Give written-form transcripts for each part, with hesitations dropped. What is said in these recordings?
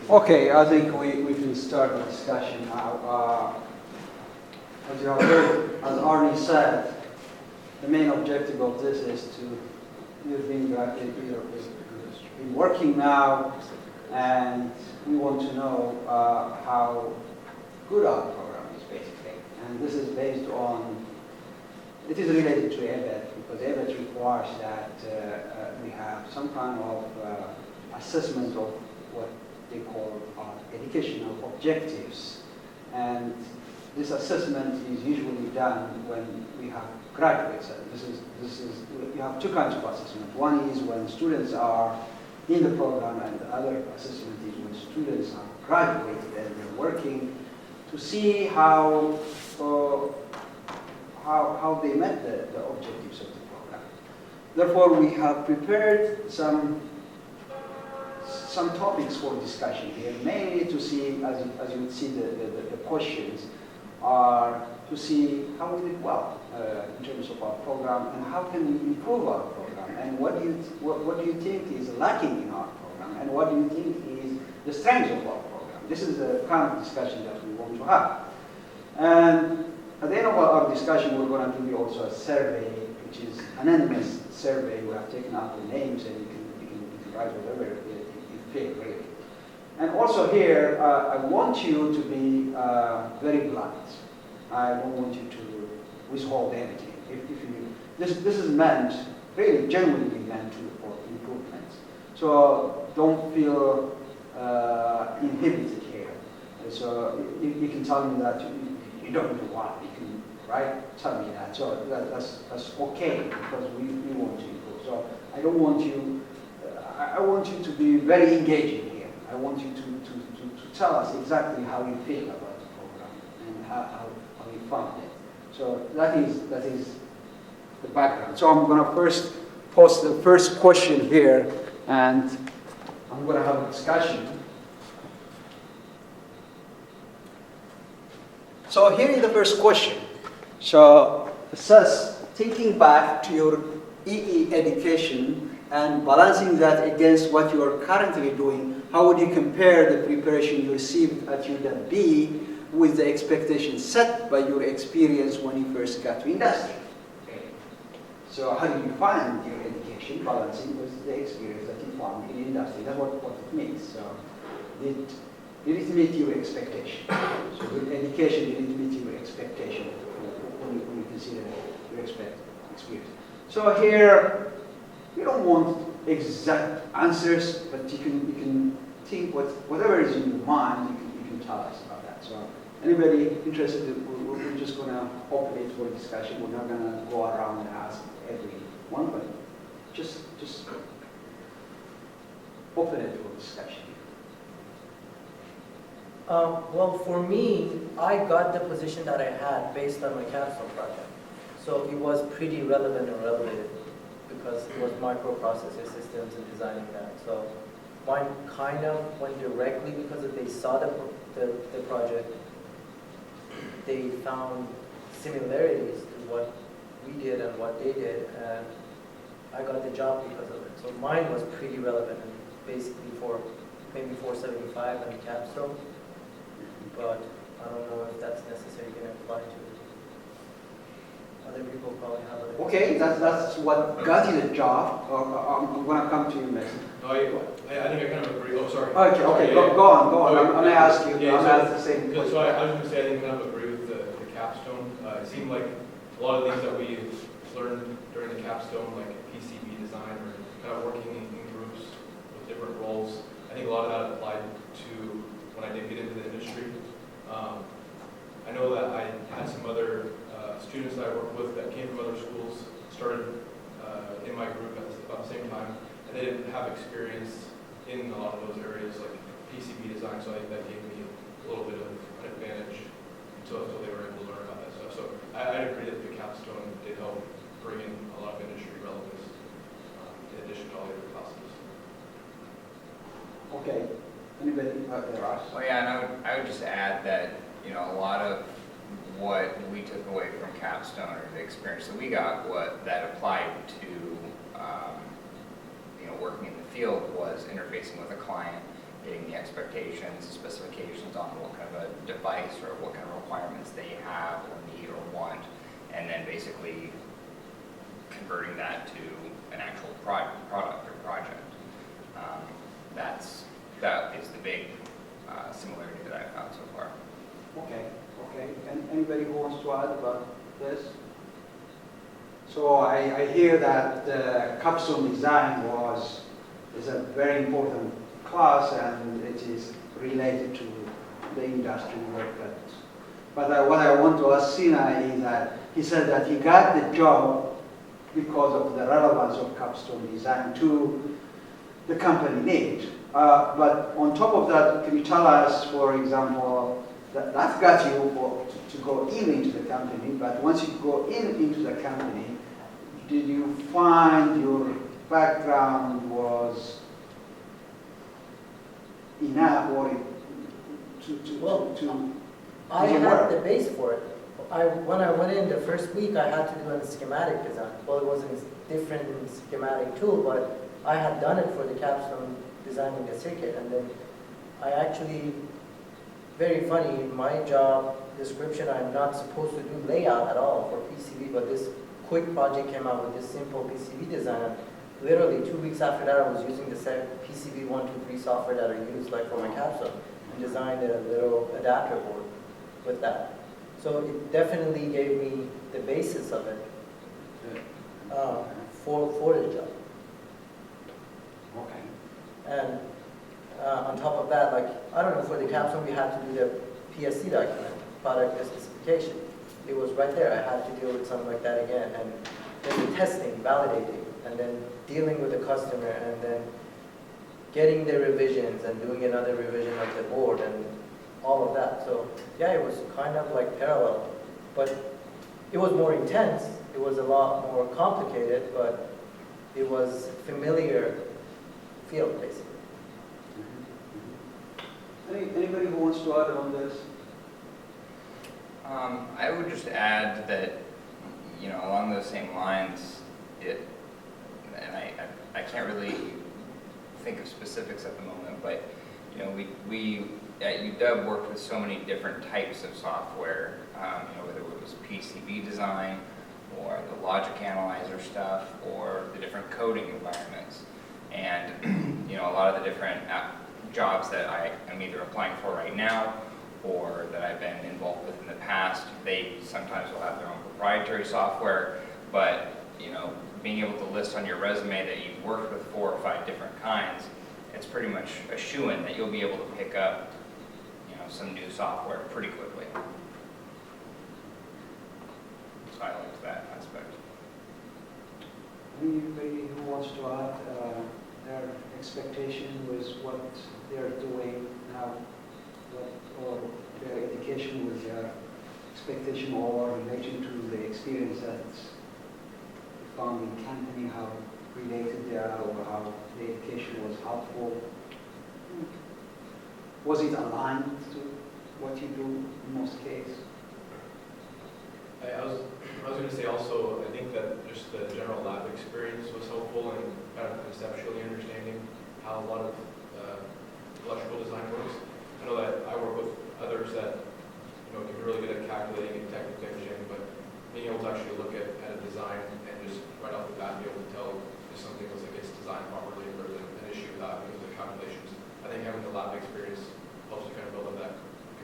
Okay, I think we can start the discussion now. As you have heard, as Arnie said, the main objective of this is to either be working now, and we want to know how good our program is, basically. And this is based on, it is related to ABET, because ABET requires that we have some kind of assessment of what they call educational objectives. And this assessment is usually done when we have graduates. You have two kinds of assessment. One is when students are in the program, and the other assessment is when students are graduated and they're working to see how they met the objectives of the program. Therefore, we have prepared some topics for discussion here, mainly to see, as you would see, the questions are to see how we did well in terms of our program, and how can we improve our program, and what do you think is lacking in our program, and what do you think is the strength of our program. This is the kind of discussion that we want to have. And at the end of our discussion, we're going to give you also a survey, which is an anonymous survey. We have taken out the names, and you can write whatever you feel, really. And also here, I want you to be very blunt. I don't want you to withhold anything. This is meant, really genuinely meant for improvements. So don't feel inhibited here. So you can tell me that you don't know why. You can, right? Tell me that. So that's okay, because we want to improve. So I don't want you. I want you to be very engaging here. I want you to tell us exactly how you feel about the program and how you found it. So that is the background. So I'm going to first post the first question here, and I'm going to have a discussion. So here is the first question. So it says, thinking back to your EE education and balancing that against what you are currently doing, how would you compare the preparation you received at UW with the expectations set by your experience when you first got to industry? Okay. So how did you find your education balancing with the experience that you found in industry? That's what it means. So did it meet your expectation? So with education, did it meet your expectation when you consider your experience? So here, you don't want exact answers, but you can think whatever is in your mind, you can tell us about that. So anybody interested, we're just going to open it for discussion. We're not going to go around and ask everyone, but just open it for discussion. Well, for me, I got the position that I had based on my capstone project. So it was pretty relevant and related, because it was microprocessor systems and designing that. So mine kind of went directly because they saw the project. They found similarities to what we did and what they did, and I got the job because of it. So mine was pretty relevant, and basically for maybe 475 and capstone, but I don't know if that's necessarily going to apply to other people. Probably have other. Okay, that's what got you the job. I'm going to come to you, Mason. No, I think I kind of agree. Oh, sorry. Okay, Sorry, go on. I'm going to ask you. Yeah, I'm going to ask the same so question. I was going to say, I think I kind of agree with the capstone. It seemed like a lot of things that we learned during the capstone, like PCB design or kind of working in groups with different roles, I think a lot of that applied to when I did get into the industry. I know that I had some other students that I worked with that came from other schools, started in my group at about the same time, and they didn't have experience in a lot of those areas like PCB design, so I think that gave me a little bit of an advantage until they were able to learn about that stuff. So I agree that the capstone did help bring in a lot of industry relevance in addition to all the other classes. Okay. Anybody out there, Ross? Well, yeah, and I would just add that, a lot of what we took away from capstone, or the experience that we got, that applied to working in the field, was interfacing with a client, getting the expectations, specifications on what kind of a device or what kind of requirements they have or need or want, and then basically converting that to an actual product or project. That is the big similarity that I've found so far. Okay, okay. And anybody who wants to add about this? So I hear that capstone design is a very important class, and it is related to the industry work. But what I want to ask Sina is that he said that he got the job because of the relevance of capstone design to the company need. But on top of that, can you tell us, for example, that got you to go into the company, but once you go into the company, did you find your background was enough or I had the base for it. When I went in the first week, I had to do a schematic design. Well, it was a different schematic tool, but I had done it for the capstone designing the circuit, and then I actually, very funny, in my job description, I'm not supposed to do layout at all for PCB, but this quick project came out with this simple PCB design. And literally 2 weeks after that, I was using the same PCB 123 software that I used like for my capstone, and designed a little adapter board with that. So it definitely gave me the basis of it for the job. Okay. And on top of that, like, I don't know, for the capstone, we had to do the PSC document, product specification. It was right there. I had to deal with something like that again. And then the testing, validating, and then dealing with the customer, and then getting the revisions and doing another revision of the board and all of that. So yeah, it was kind of like parallel, but it was more intense. It was a lot more complicated, but it was familiar field basically. Anybody who wants to add on this? I would just add that, you know, along those same lines, and I can't really think of specifics at the moment, but you know, we at UW worked with so many different types of software, you know, whether it was PCB design or the logic analyzer stuff or the different coding environments. And you know, a lot of the different jobs that I am either applying for right now or that I've been involved with in the past, they sometimes will have their own proprietary software, but you know, being able to list on your resume that you've worked with 4 or 5 different kinds, it's pretty much a shoo-in that you'll be able to pick up, you know, some new software pretty quickly. So I liked that aspect. Anybody who wants to add their expectation with what they're doing now, or their education with their expectation or relation to the experience that you found in company, how related they are, or how the education was helpful? Was it aligned to what you do in most cases? I was going to say also, I think that just the general lab experience was helpful in kind of conceptually understanding how a lot of electrical design works. I know that I work with others that, you know, can be really good at calculating and technical engineering, but being able to actually look at a design and just right off the bat be able to tell if something looks like it's designed properly or there's an issue with that because of the calculations. I think having the lab experience helps you kind of build up that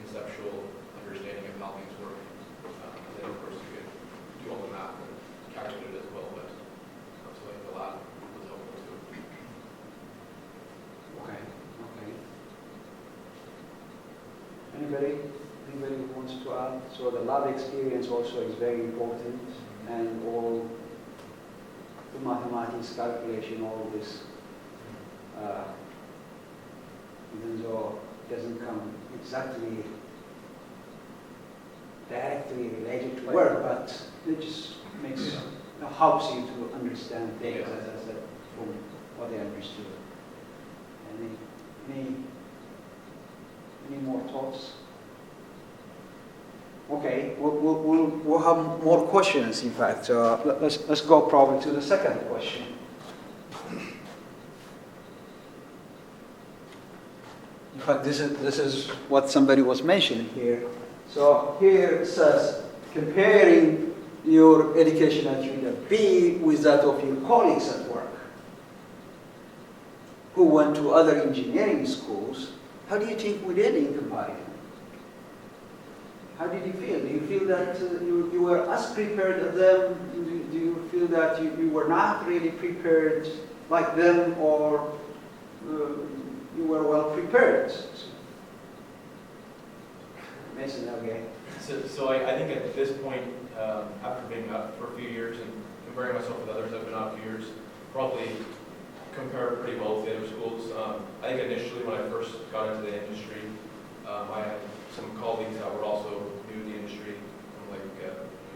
conceptual understanding of how things work. And then of course you can do all the math and calculate it as well, but also like the lab was helpful too. Okay, okay. Anybody who wants to add? So the lab experience also is very important, and all the mathematics, calculation, all this, even though it doesn't come exactly directly related to work, but it just helps you to understand things, as I said, from what I understood. Any more thoughts? Okay, we'll have more questions. In fact, let's go probably to the second question. In fact, this is what somebody was mentioning here. So here it says, comparing your education at UWB with that of your colleagues at work who went to other engineering schools, how do you think we did in comparison? How did you feel? Do you feel that you were as prepared as them? Do you feel that you were not really prepared like them, or you were well prepared? Mason, okay. So I think at this point, after being out for a few years and comparing myself with others that have been out a few years, probably compare pretty well with the other schools. I think initially when I first got into the industry, I had some colleagues that were also new to the industry, from like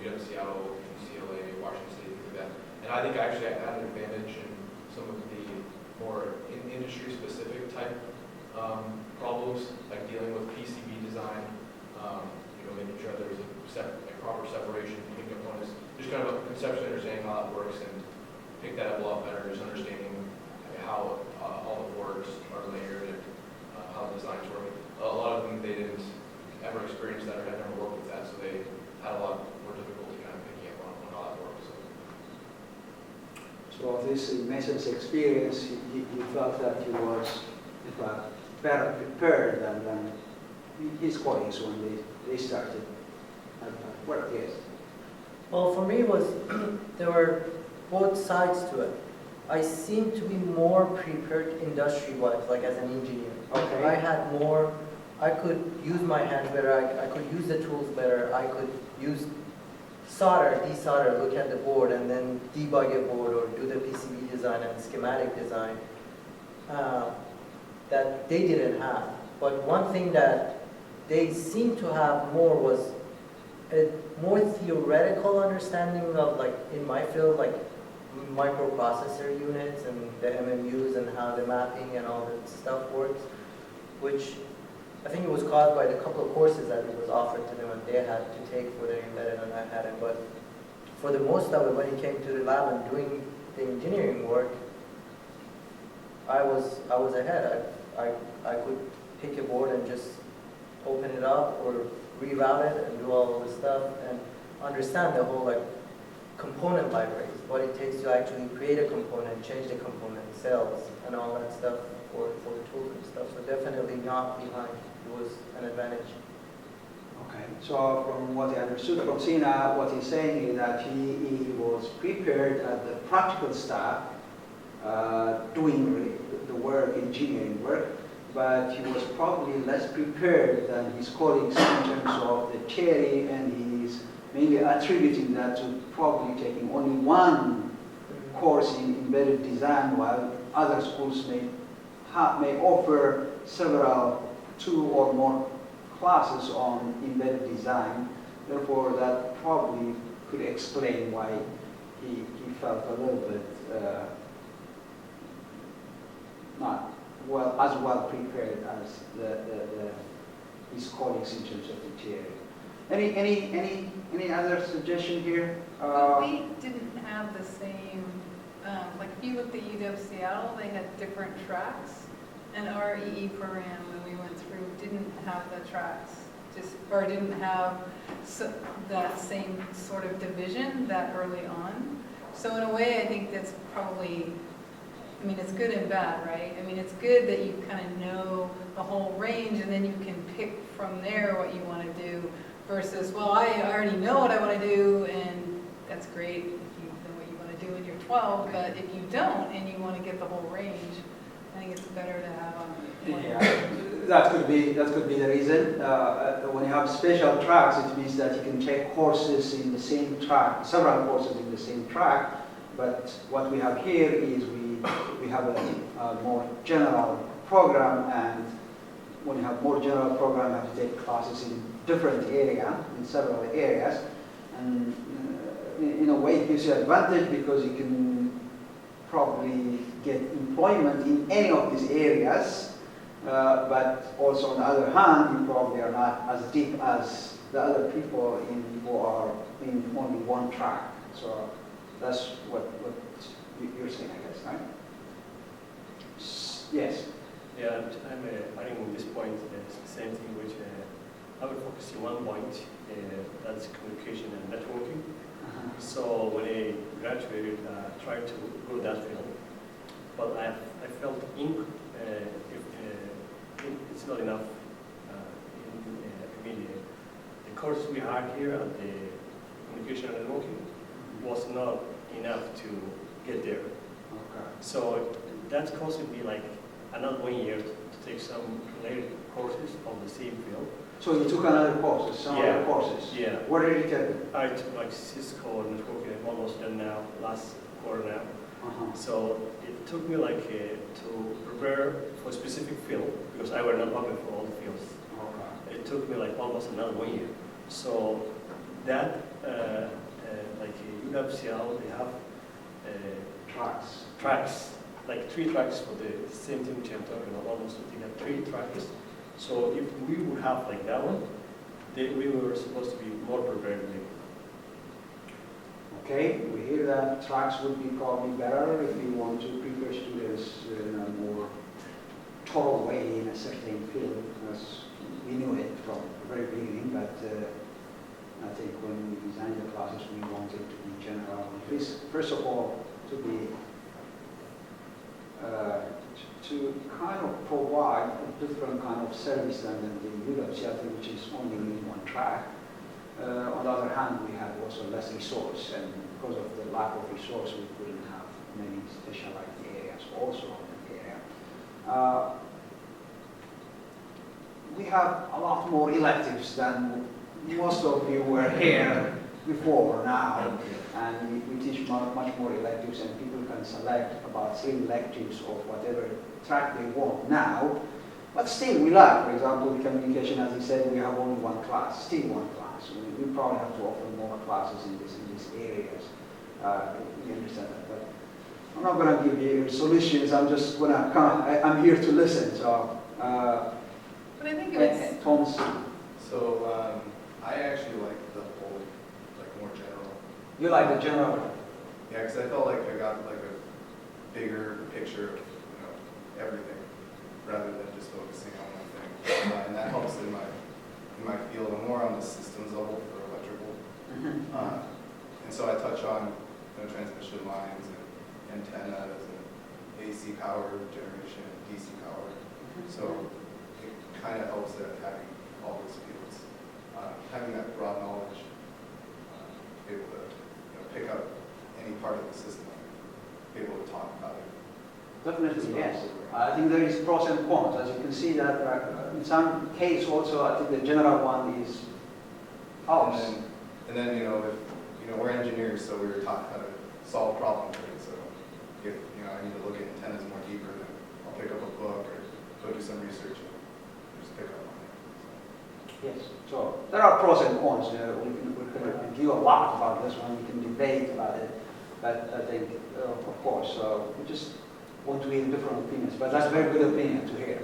UW Seattle, UCLA, Washington State, things like that. And I think actually I had an advantage in some of the more industry-specific type problems, like dealing with PCB design, making sure there was a proper separation between components, just kind of conceptually understanding how that works and pick that up a lot better, just understanding how all the boards are layered and how the designs work. A lot of them, they didn't ever experience that or had never worked with that, so they had a lot more difficulty kind of picking up on how that works. So this in Mason's experience, he felt that he was, in fact, better prepared than his colleagues when they started at work, yes. Well, for me, it was there were both sides to it. I seemed to be more prepared industry-wise, like as an engineer. Okay. I had more, I could use my hands better, I could use the tools better, I could use solder, desolder, look at the board, and then debug a board or do the PCB design and schematic design that they didn't have. But one thing that they seemed to have more was a more theoretical understanding of, like in my field, like microprocessor units and the MMUs and how the mapping and all that stuff works, which I think it was caused by the couple of courses that it was offered to them and they had to take for their embedded and I hadn't. But for the most of it, when it came to the lab and doing the engineering work, I was ahead. I could pick a board and just open it up or reroute it and do all the stuff and understand the whole like component libraries, what it takes to actually create a component, change the component, cells, and all that stuff for the tools and stuff. So definitely not behind. It was an advantage. Okay, so from what I understood from Sina, what he's saying is that he was prepared at the practical staff, doing the work, engineering work, but he was probably less prepared than his colleagues in terms of the theory, and he's mainly attributing that to probably taking only one course in embedded design, while other schools may offer several, 2 or more classes on embedded design. Therefore, that probably could explain why he felt a little bit not as well prepared as his colleagues in terms of the theory. Any other suggestion here? We didn't have the same, like if you looked at UW Seattle, they had different tracks, and our EE program when we went through didn't have the tracks, or didn't have that same sort of division that early on. So in a way, I think that's probably, I mean, it's good and bad, right? I mean, it's good that you kind of know the whole range and then you can pick from there what you want to do versus, well, I already know what I want to do, and that's great if you know what you want to do when you're 12, but if you don't and you want to get the whole range, I think it's better to have one. Yeah, that could be the reason. When you have special tracks, it means that you can take courses in the same track, several courses in the same track. But what we have here is we have a more general program, and when you have more general program, you have to take classes in different area, in several areas, and in a way it gives you advantage because you can probably get employment in any of these areas, but also on the other hand, you probably are not as deep as the other people who are in only one track. So that's what you're saying, I guess, right? Yes. Yeah, I think this point, it's the same thing which I will focus on one point, that's communication and networking. So when I graduated, I tried to go that field, but I felt it's not enough in media. The course we had here at the communication and networking was not enough to get there. Okay. So that costed me like another 1 year to take some related courses on the same field. So you took another courses, some Yeah. other courses? Yeah. What did you take? I took like Cisco networking, I'm almost done now, last quarter now. So it took me like to prepare for a specific field, because I were not open for all the fields. Okay. It took me like almost another 1 year. So that, like UWCL, they have tracks, like 3 tracks for the same thing which I'm talking about, almost they have 3 tracks. So if we would have like that one, we were supposed to be more prepared maybe. Okay, we hear that tracks would be probably better if you want to prepare students in a more thorough way in a certain field, because we knew it from the very beginning, but I think when we designed the classes, we wanted to be general. First of all, to be to kind of provide a different kind of service than the UWCL, which is only in one track. On the other hand, we had also less resource, and because of the lack of resource, we couldn't have many specialized areas also in the area. We have a lot more electives than most of you were here before now, and we teach much more electives, and people can select about 3 electives of whatever track they want now. But still, we lack, for example, the communication, as he said, we have only 1 class, still 1 class. We probably have to offer more classes in these areas. We understand that, but I'm not going to give you solutions. I'm just going to come. I'm here to listen. So, But I think it's, Thomas. So I actually like the whole, like more general. You like the general? Yeah, because I felt like I got like a bigger picture of everything, rather than just focusing on one thing. And that helps in my field. I'm more on the systems level for electrical. And so I touch on transmission lines and antennas and AC power generation and DC power. So it kind of helps that having all those fields, having that broad knowledge, be able to pick up any part of the system, be able to talk about it. Definitely, yes. I think there is pros and cons. As you can see that in some case also, I think the general one is helps. And then if we're engineers, so we were taught how to solve problems. Right? So if I need to look at antennas more deeper, then I'll pick up a book or go do some research and just pick up on it. Yes. So there are pros and cons. We can review a lot about this one. We can debate about it. But I think, of course, we just want to hear different opinions. But that's a very good opinion to hear.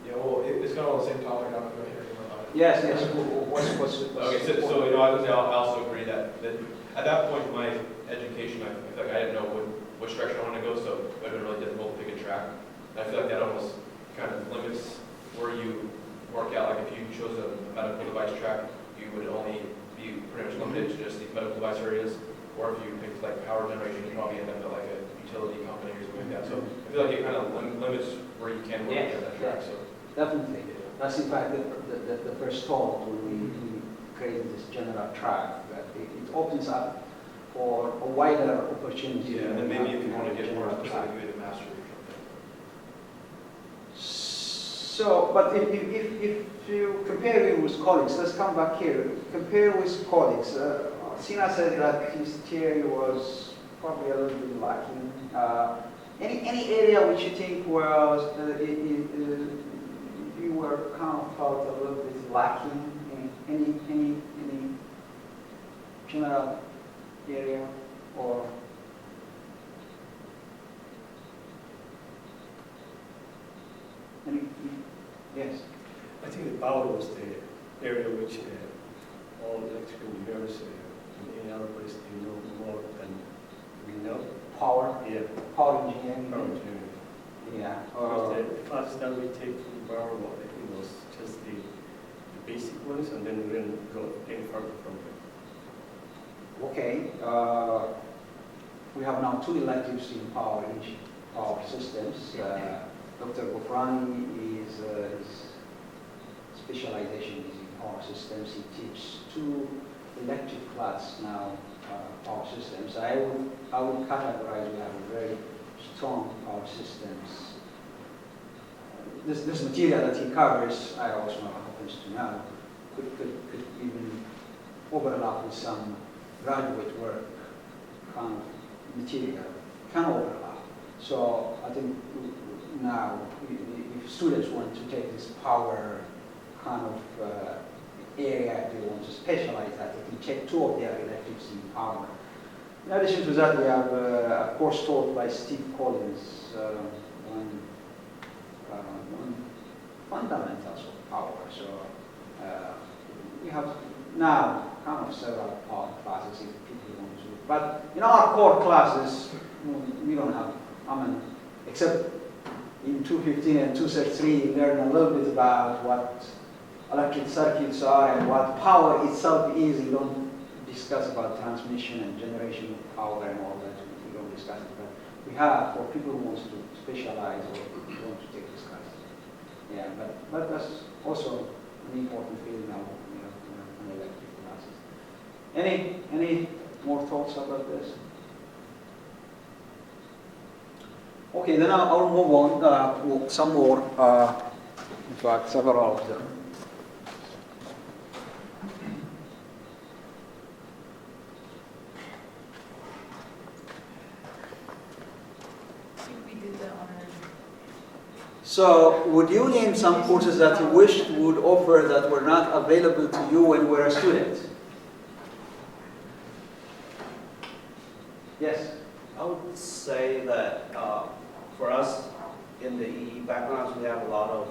Yeah, well, it's kind of on the same topic. I'm going to hear more about it. Yes, yes. What's Okay, so I was I also agree that at that point in my education, I feel like I didn't know which direction I wanted to go, so it would have been really difficult to pick a track. And I feel like that almost kind of limits where you work out. Like if you chose a medical device track, you would only be pretty much limited to just the medical device areas. Or if you picked like power generation, you probably end up at like a utility company or something like that. So I feel like it kind of limits where you can work at that track. So definitely. That's in fact the first thought when we created this general track, that it opens up for a wider opportunity. yeah, and then maybe if you want to get more general specific, track. you would master or something. So, but if you compare it with colleagues, let's come back here. Compare with colleagues. Sina said that his theory was probably a little bit lacking. Any area which you think was you were kind of felt a little bit lacking in any general area or? Yes. I think the power was the area which all electrical engineers in any other place they know more than we know. Power. Yeah, Power engineering. power engineering. Yeah. Because the classes that we take from power, I think was students, and then we're going to go any further from there. Okay. We have now 2 electives in power systems. Dr. Gofrani is his specialization is in power systems. He teaches 2 elective classes now, power systems. I would categorize we have a very strong power systems. This material that he covers, I also happens to know, could even overlap with some graduate work kind of material, can overlap. So I think now, if students want to take this power kind of area, they want to specialize that, they can take 2 of their electives in power. In addition to that, we have a course taught by Steve Collins on fundamentals of power. So we have now kind of several power classes if people want to. But in our core classes, we don't have, except in 215 and 233, you learn a little bit about what electric circuits are and what power itself is. You don't discuss about transmission and generation of power and all that. We don't discuss it. But we have, for people who want to specialize or want to take this class. Yeah, but that's also an important field now, in electric classes. Any more thoughts about this? Okay, then I'll move on. Some more, in fact, several of them. We did that one already. So, would you name some courses that you wished would offer that were not available to you when you were a student? Yes. I would say that for us in the EE backgrounds, we have a lot of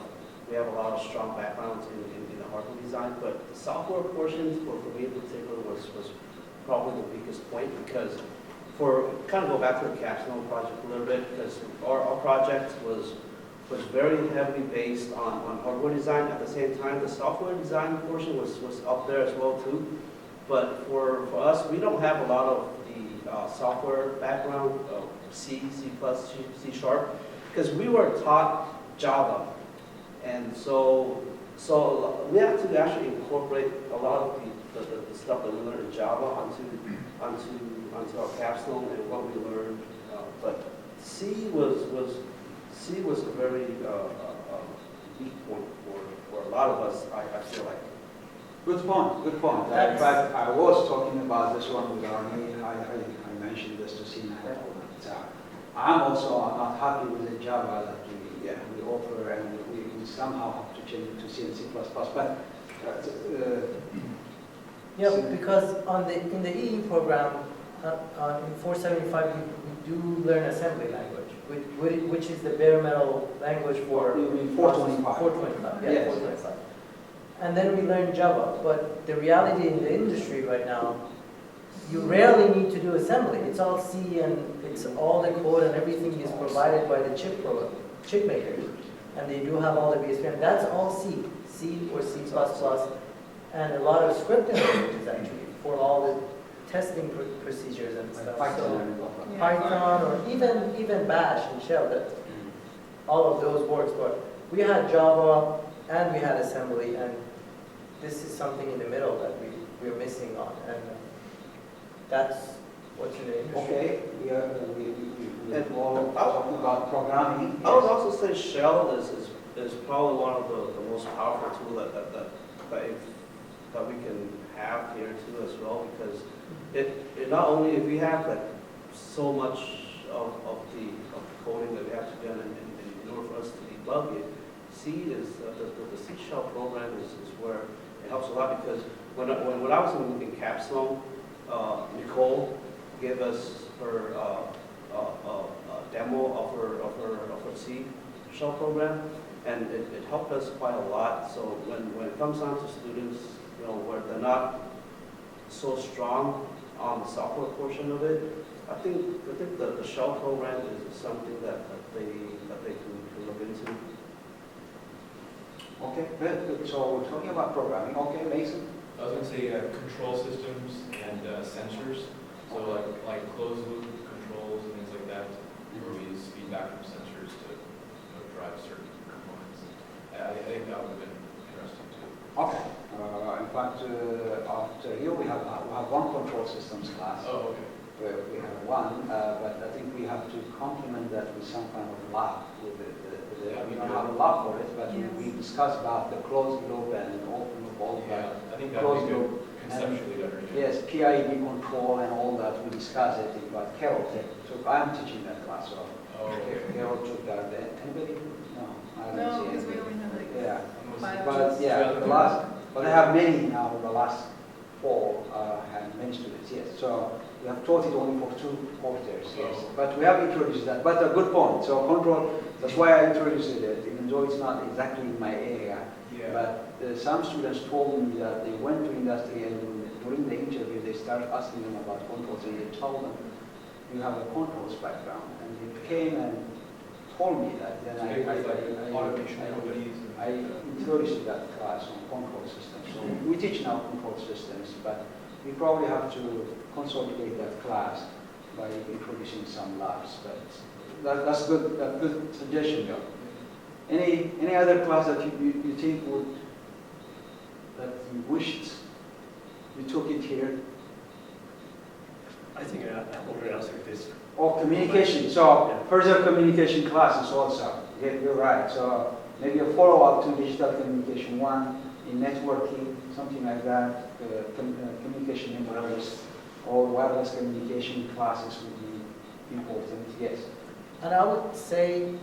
strong backgrounds in the hardware design, but the software portion for me in particular was probably the weakest point, because for kind of go back to the capstone project a little bit, because our project was very heavily based on hardware design. At the same time, the software design portion was up there as well too. But for us, we don't have a lot of the software background, C, C++, C Sharp, because we were taught Java. And so we have to actually incorporate a lot of the stuff that we learned in Java onto our capstone and what we learned. But C was a very weak point for a lot of us, I feel like. Good point, good point. In fact, I was talking about this one with Arnie. I mentioned this to Sina. I'm also not happy with the Java that we offer, and we somehow have to change it to C and C++. But Yeah, because in the EE program, in 475, we do learn assembly language, which is the bare metal language for... You mean 425? 425, yeah, Yes. 425. And then we learn Java, but the reality in the industry right now, you rarely need to do assembly. It's all C, and it's all the code and everything is provided by the chip makers. And they do have all the BSP. That's all C or C++, and a lot of scripting languages actually for all the testing procedures and stuff. So Python or even Bash and Shell, that all of those works. But we had Java and we had assembly, and this is something in the middle that we're missing on, and that's what's in the industry. Okay, we all talking about programming. I would also say Shell is probably one of the most powerful tool that we can have here too as well, because it not only, if we have like so much of the coding that we have to do in order for us to debug it, C is the C Shell program is where it helps a lot, because when I was in capstone, Nicole gave us her demo of her C Shell program, and it helped us quite a lot. So when it comes down to students, where they're not so strong on the software portion of it, I think the Shell program is something that they can look into. Okay, good, good. So we're talking about programming. Okay, Mason? I was going to say control systems and sensors, so like closed loop controls and things like that, where we use feedback from sensors to drive certain components. I think that would have been interesting too. Okay. In fact, after here we have one control systems class. Oh, okay. We have one, but I think we have to complement that with some kind of lab. We don't have a lab for it, but we discussed about the closed loop and open loop, all Yeah, that. I think that would Closed be good loop. conceptually better. Yes, PID control and all that, we discussed it, but Carol took, I'm teaching that class, so Oh, okay. Carol took that. Anybody? No, I No, don't see because we anybody. only have like Yeah, five. but yeah, the last, but I have many now, the last four have many students, yes. So we have taught it only for 2 quarters, yes. Oh. But we have introduced that, but a good point. So control, that's why I introduced it, even though it's not exactly in my area. Yeah. But some students told me that they went to industry and during the interview they started asking them about controls and they told them, you have a controls background. And they came and told me that. Then automation companies. I introduced that class on control systems. So we teach now control systems, but we probably have to consolidate that class by introducing some labs. But that's good. That's good suggestion, Joe. Any other class that you think would that you wished you took it here? I think I already answered this. Or communication. So further communication classes also. Yeah, you're right. So maybe a follow-up to digital communication 1 in networking, something like that. Communication in wireless or wireless communication classes would be important. Yes. And I would say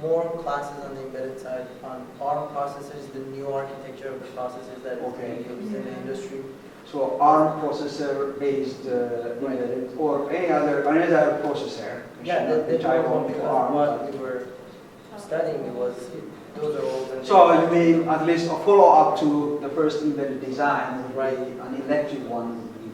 more classes on the embedded side on ARM processors, the new architecture of the processors that is being used in the industry. So ARM processor-based embedded or any other processor. Yeah, the type one of because ARM. what we were studying it was those are all. So you mean at least a follow-up to the first embedded design, Right. An electric one would be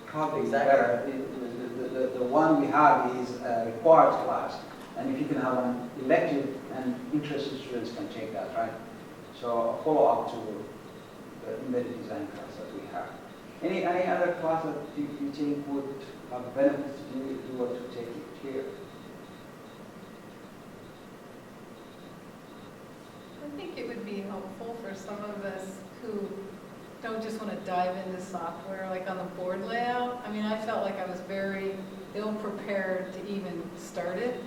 probably Exactly. better. The one we have is a required class, and if you can have an elective and interested students can take that, right? So a follow-up to the embedded design class that we have. Any other class that you think would have benefits to you if you were to take it here? I think it would be helpful for some of us who don't just want to dive into software, like on the board layout. I mean, I felt like I was very ill-prepared to even start it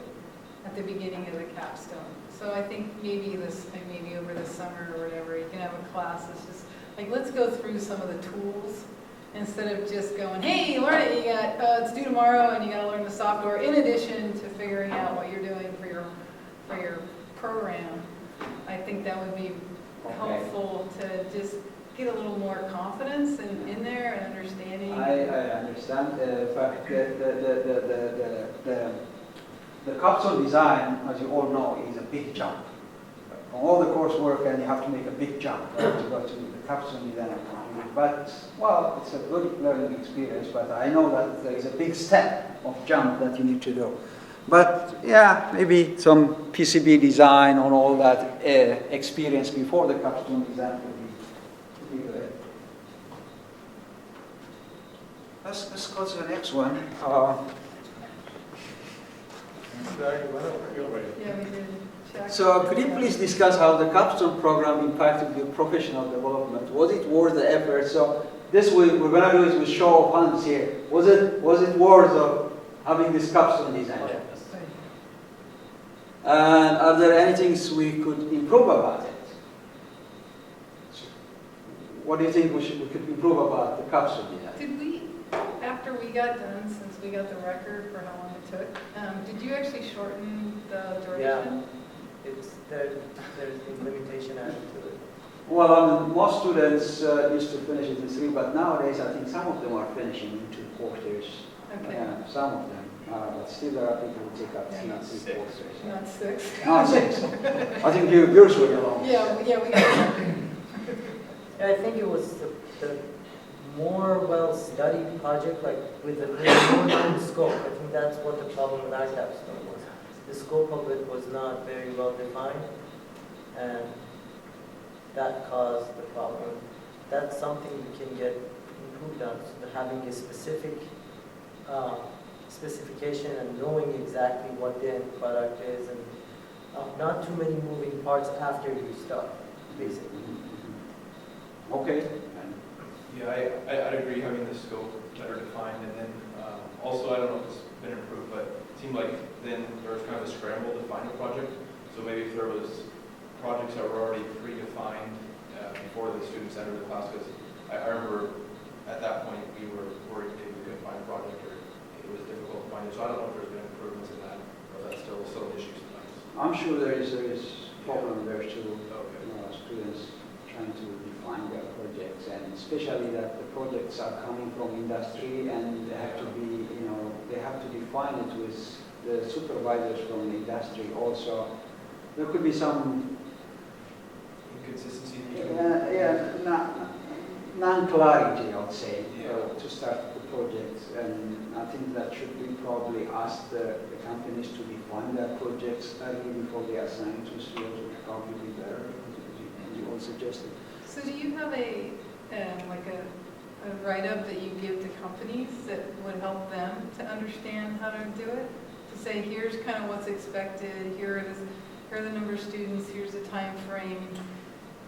at the beginning of the capstone. So I think maybe over the summer or whatever, you can have a class that's just like, let's go through some of the tools instead of just going, hey, learn it, you got, it's due tomorrow and you got to learn the software in addition to figuring out what you're doing for your program. I think that would be helpful to just get a little more confidence in there and understanding. I understand. In fact, the capsule design, as you all know, is a big jump. From all the coursework, and you have to make a big jump to go to the capsule design. But, well, it's a good learning experience, but I know that there is a big step of jump that you need to do. But, yeah, maybe some PCB design on all that experience before the capsule design would be good. Let's go to the next one. Yeah, we did check. So could you please discuss how the capstone program impacted your professional development? Was it worth the effort? So this we're going to do is with show of hands here. Was it worth of having this capstone design? Oh, yeah. And are there any things we could improve about it? What do you think we could improve about the capstone design? Did we, after we got done, since we got the record for how long it took, did you actually shorten the duration? There's the limitation added to it. Well, I mean, most students used to finish it in 3, but nowadays I think some of them are finishing in 2 quarters. Okay. Yeah, some of them. But still there are people who take up Yeah, 3 not quarters. Not 6. Not 6. I think yours were long. Yeah, we got Yeah, I think it was the more well-studied project, like with a more scope. I think that's what the problem with our capstone was. The scope of it was not very well defined, and that caused the problem. That's something we can get improved on, so having a specific specification and knowing exactly what the end product is, and not too many moving parts after you start, basically. Okay. Yeah, I'd agree having the scope better defined, and then also, I don't know if it's been improved, but it seemed like then there was kind of a scramble to find a project. So maybe if there was projects that were already predefined before the students entered the class, because I remember at that point we were worried maybe we couldn't find a project or it was difficult to find it. So I don't know if there's been improvements in that, or that's still an issue sometimes. I'm sure there is problem there too. Okay. Students trying to define their projects, and especially that the projects are coming from industry and they have to be, they have to define it with the supervisors from the industry also. There could be some Inconsistency. non-clarity, I would say, Yeah. to start the projects, and I think that should be probably ask the companies to define their projects early before they assign to students, would probably be better, as you all suggested. So do you have a write-up that you give to companies that would help them to understand how to do it? To say, here's kind of what's expected, here are the number of students, here's the time frame.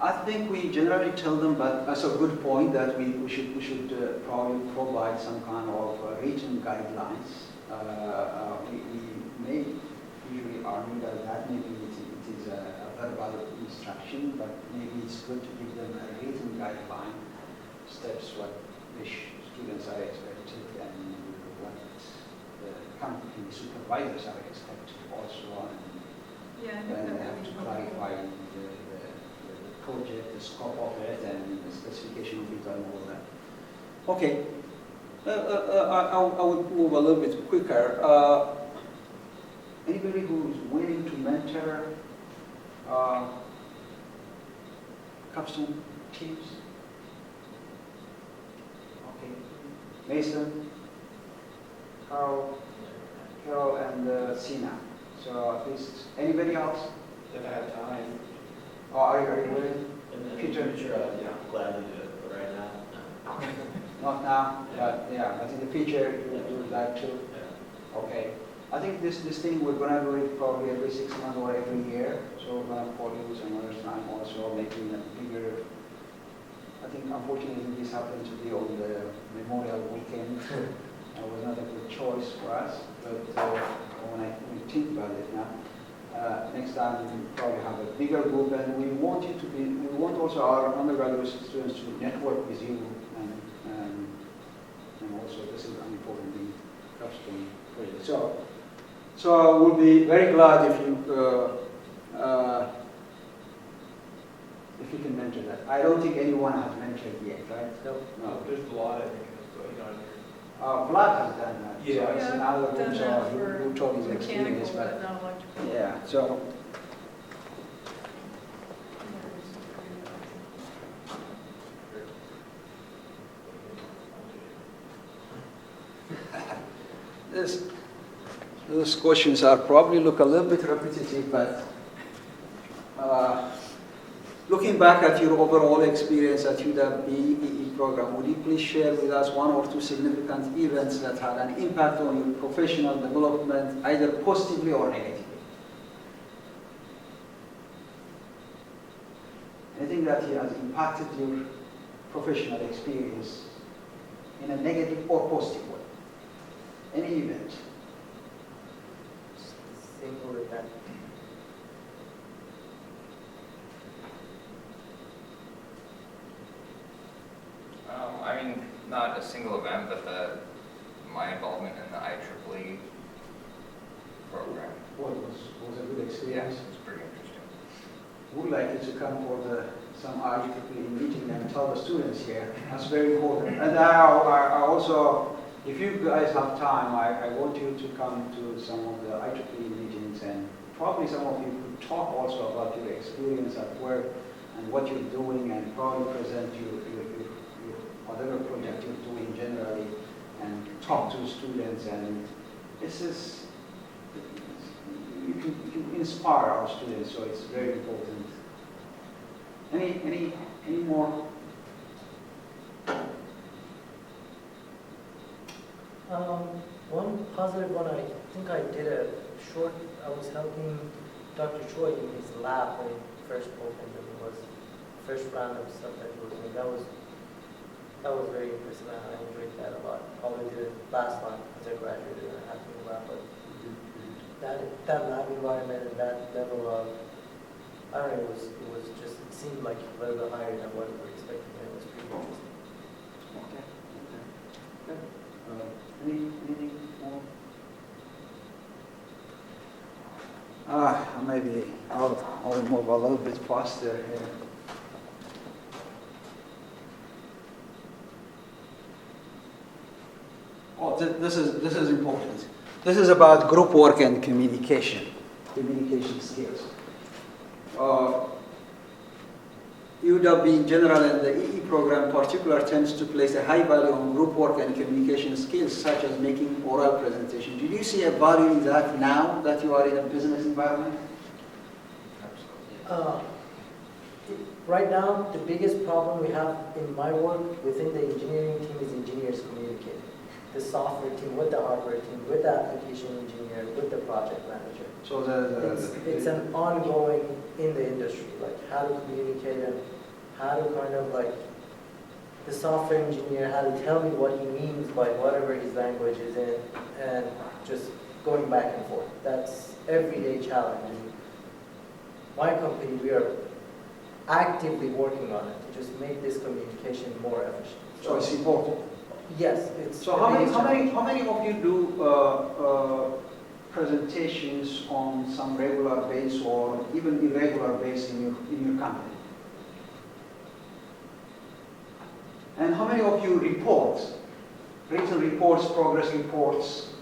I think we generally tell them, but that's a good point, that we should probably provide some kind of written guidelines. We may usually argue that maybe it is a verbal instruction, but maybe it's good to give them a written guideline, steps what the students are expected and what the company supervisors are expected also. Yeah, I think Then that they have would to be helpful. clarify the project, the scope of it, and the specification of it, and all that. Okay, I would move a little bit quicker. Anybody who is willing to mentor capstone teams? Okay, Mason, Carol, and Sina. So at least anybody else? If I have time. Oh, are you willing? In the Peter? future, yeah, gladly do it, but right now, no. Not now, but yeah, but in the future you would like to. Yeah. Okay. I think this thing we're gonna do it probably every 6 months or every year. So we're gonna call you some other time also, making a bigger. I think unfortunately this happened to be on the Memorial Weekend. It was not a good choice for us, but when I think about it now. Next time we will probably have a bigger group, and we want also our undergraduate students to network with you, and also this is an important thing, capstone project. So we'll be very glad if you can mentor that. I don't think anyone has mentored yet, right? No. There's a lot, I think, going on here. Vlad has done that. Yeah. So it's another Done room, that so for who told his mechanical, experience, but not electrical. yeah, so. Those questions are probably look a little bit repetitive, but looking back at your overall experience at UW EE program, would you please share with us one or two significant events that had an impact on your professional development, either positively or negatively? Anything that has impacted your professional experience in a negative or positive way? Any event? Single event. I mean, not a single event, but my involvement in the IEEE program. What was a good Yes, experience? it's pretty interesting. Would like you to come for some IEEE meeting and tell the students here. That's very important. And I also, if you guys have time, I want you to come to some of the IEEE meetings, and probably some of you could talk also about your experience at work and what you're doing, and probably present your whatever project you're doing generally, and talk to students. And this is, you can inspire our students, so it's very important. Any more? One positive one, I think I did a short, I was helping Dr. Choi in his lab when he first opened, and it was first round of stuff that he was doing. That was very impressive, and I enjoyed that a lot. Probably did it last time as I graduated and I had to move out, but that lab environment and that level of, I don't know, it was just, it seemed like a little bit higher than what we were expecting, and it was pretty interesting. Okay. Good. Anything more? Maybe I'll move a little bit faster here. Oh, this is important. This is about group work and communication skills. UW in general and the EE program in particular tends to place a high value on group work and communication skills such as making oral presentation. Do you see a value in that now that you are in a business environment? Right now, the biggest problem we have in my work within the engineering team is engineers communicating. The software team with the hardware team, with the application engineer, with the project manager. So It's an ongoing in the industry, like how to communicate and how to kind of like, the software engineer, how to tell me what he means by whatever his language is in, and just going back and forth. That's everyday challenge. And my company, we are actively working on it to just make this communication more efficient. So it's important. Yes, it's. So how many of you do presentations on some regular basis or even irregular basis in your company? And how many of you report, written reports, progress reports?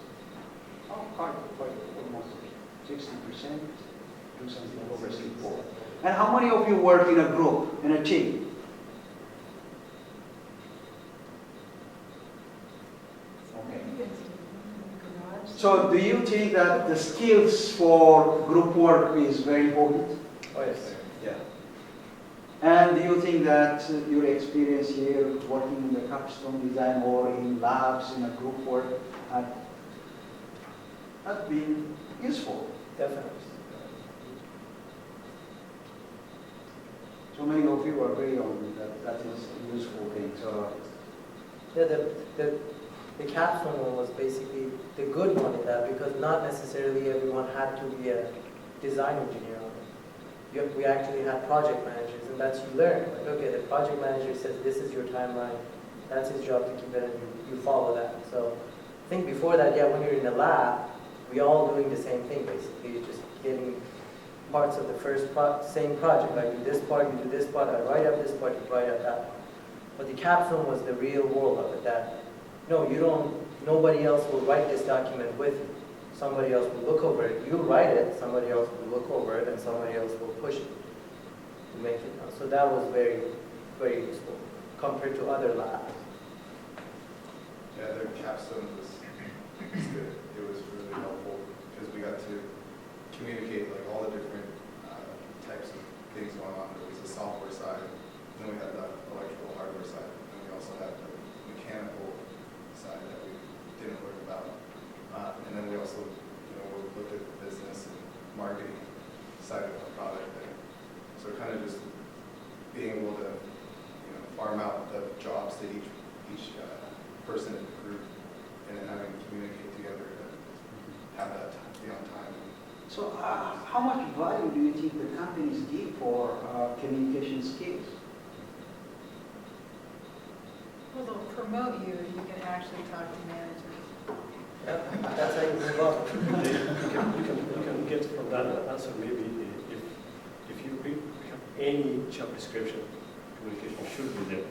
Oh, quite almost 60% do something progress report. And how many of you work in a group, in a team? So do you think that the skills for group work is very important? Oh, yes. Yeah. And do you think that your experience here working in the capstone design or in labs in a group work had been useful? Definitely. So many of you agree on that is a useful thing. So Yeah, the capstone one was basically the good one in that, because not necessarily everyone had to be a design engineer on it. We actually had project managers, and that's you learn. Like, okay, the project manager says this is your timeline, that's his job to keep it, and you follow that. So I think before that, yeah, when you're in the lab, we all doing the same thing basically, just getting parts of the same project. Like do this part, you do this part, I write up this part, you write up that part. But the capstone was the real world of it, that no, you don't, nobody else will write this document with you. Somebody else will look over it. You write it, somebody else will look over it, and somebody else will push it to make it. So that was very, very useful compared to other labs. Yeah, their capstone was good. It was really helpful because we got to communicate like all the different types of things going on. There was the software side, then we had the electrical hardware side, and we also had the mechanical side that we didn't learn about. And then we also, looked at the business and marketing side of the product. And so kind of just being able to, farm out the jobs to each person in the group, and then having to communicate together to have that be on time. So how much value do you think the companies give for communication skills? Well, they'll promote you, you can actually talk to managers. Yeah, that's how you move up. You can get from that answer maybe if you read any job description, communication should be there.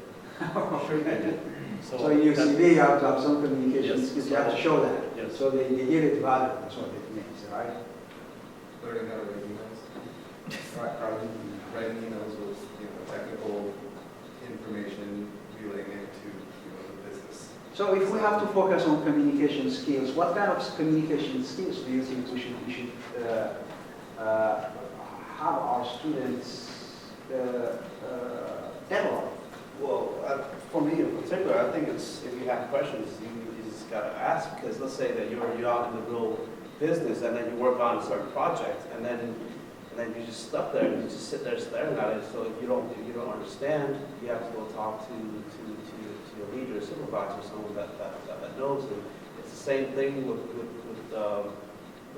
Should be there. So in your CV, you have to have some communication Yes. skills. You have to show that. Yes. So they give it value. That's what it means, right? Learning how to write emails. Writing emails with technical information, relaying it to the business. So if we have to focus on communication skills, what kind of communication skills do you think we should have our students develop. Well, for me in particular, I think it's, if you have questions, you just gotta ask, because let's say that you're out in the real business, and then you work on a certain project, and then you're just stuck there, and you just sit there staring at it. So if you don't understand, you have to go talk to your leader, or supervisor, someone that knows. And it's the same thing with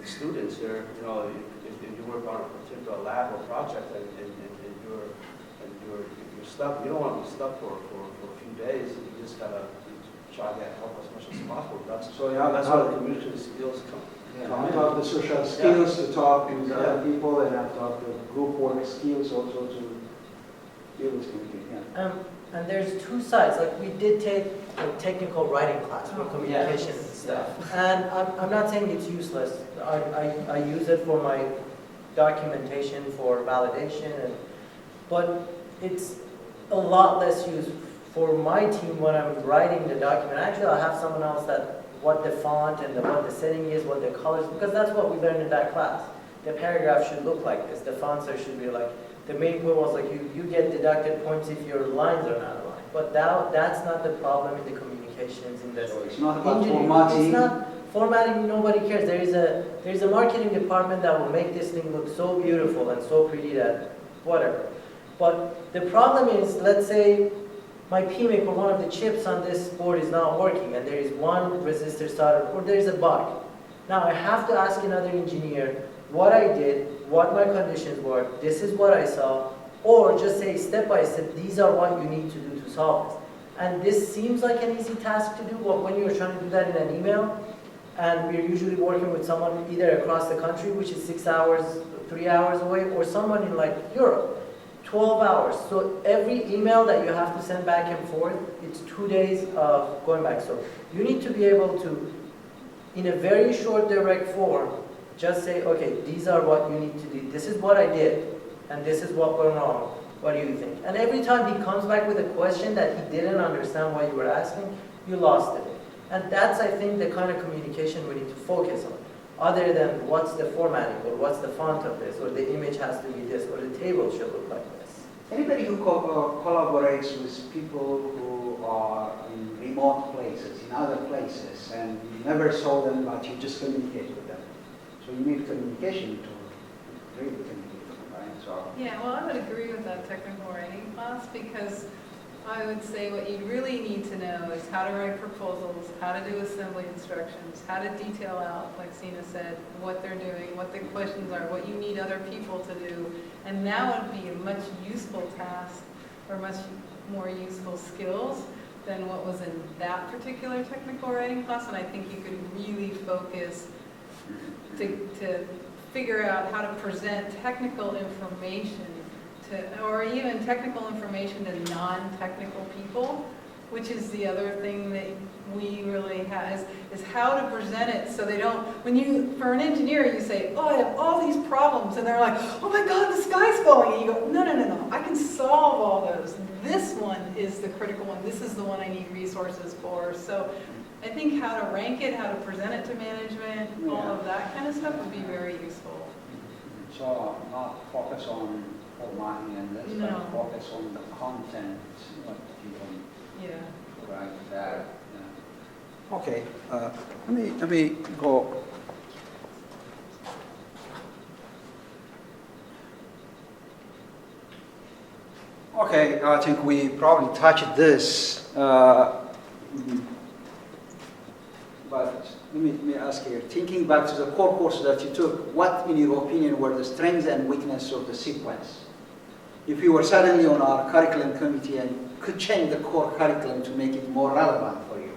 students here. You know, if you work on a particular lab or project, and you're stuck, you don't want to be stuck for a few days. You just gotta try to get help as much as possible. That's where the communication skills come. Yeah, I have the social skills to talk with other people, and I've taught the group work skills also to deal with communication. Yeah. And there's two sides. Like we did take a technical writing class for communication and stuff. And I'm not saying it's useless. I use it for my documentation for validation, but it's a lot less used for my team when I'm writing the document. Actually, I'll have someone else that what the font and what the setting is, what the colors, because that's what we learned in that class. The paragraph should look like this. The font size should be like, the main point was like you get deducted points if your lines are not aligned. But that's not the problem in the communications in the So it's not about engineering. formatting. It's not formatting, nobody cares. There's a marketing department that will make this thing look so beautiful and so pretty that whatever. But the problem is, let's say my PMIC or one of the chips on this board is not working and there is one resistor started or there is a bug. Now I have to ask another engineer what I did, what my conditions were, this is what I saw, or just say step by step, these are what you need to do to solve this. And this seems like an easy task to do, but when you're trying to do that in an email, and we're usually working with someone either across the country, which is 6 hours, 3 hours away, or someone in like Europe, 12 hours. So every email that you have to send back and forth, it's 2 days of going back. So you need to be able to, in a very short direct form, just say, okay, these are what you need to do. This is what I did, and this is what went wrong. What do you think? And every time he comes back with a question that he didn't understand what you were asking, you lost it. And that's, I think, the kind of communication we need to focus on. Other than what's the formatting, or what's the font of this, or the image has to be this, or the table should look like this. Anybody who collaborates with people who are in remote places, in other places, and you never saw them, but you just communicate with them. So you need communication to really communicate with them, right? So. Yeah, well, I would agree with that technical writing class, because I would say what you really need to know is how to write proposals, how to do assembly instructions, how to detail out, like Sina said, what they're doing, what the questions are, what you need other people to do. And that would be a much useful task, or much more useful skills than what was in that particular technical writing class. And I think you could really focus to figure out how to present technical information or even technical information to non-technical people, which is the other thing that we really have, is how to present it so they don't, for an engineer, you say, oh, I have all these problems, and they're like, oh my God, the sky's falling, and you go, no, I can solve all those. This one is the critical one. This is the one I need resources for. So I think how to rank it, how to present it to management, all of that kind of stuff would be very useful. So not focus on formatting and this, but focus on the content, what you want to write there. Yeah. Okay, let me go. Okay, I think we probably touched this, but let me ask you, thinking back to the core courses that you took, what, in your opinion, were the strengths and weaknesses of the sequence? If you were suddenly on our curriculum committee and could change the core curriculum to make it more relevant for you,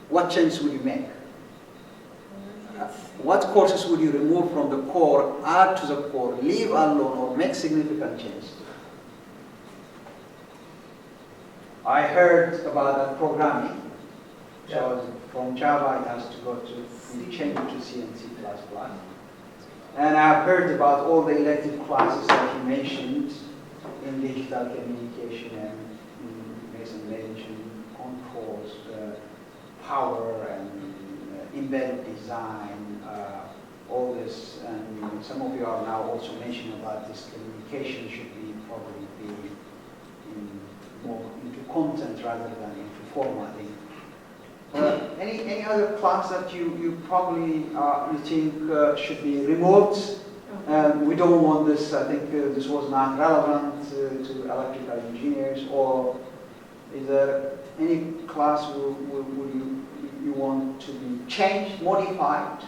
what changes would you make? What courses would you remove from the core, add to the core, leave alone, or make significant changes? I heard about that programming. So from Java it has to go to, we change it to C and C++. And I've heard about all the elective classes that you mentioned in digital communication and Mason mentioned controls, power and embedded design, all this. And some of you are now also mentioning about this communication should be probably content rather than into formatting. Any other class that you probably you think should be removed? We don't want this. I think this was not relevant to electrical engineers. Or is there any class would you want to be changed, modified?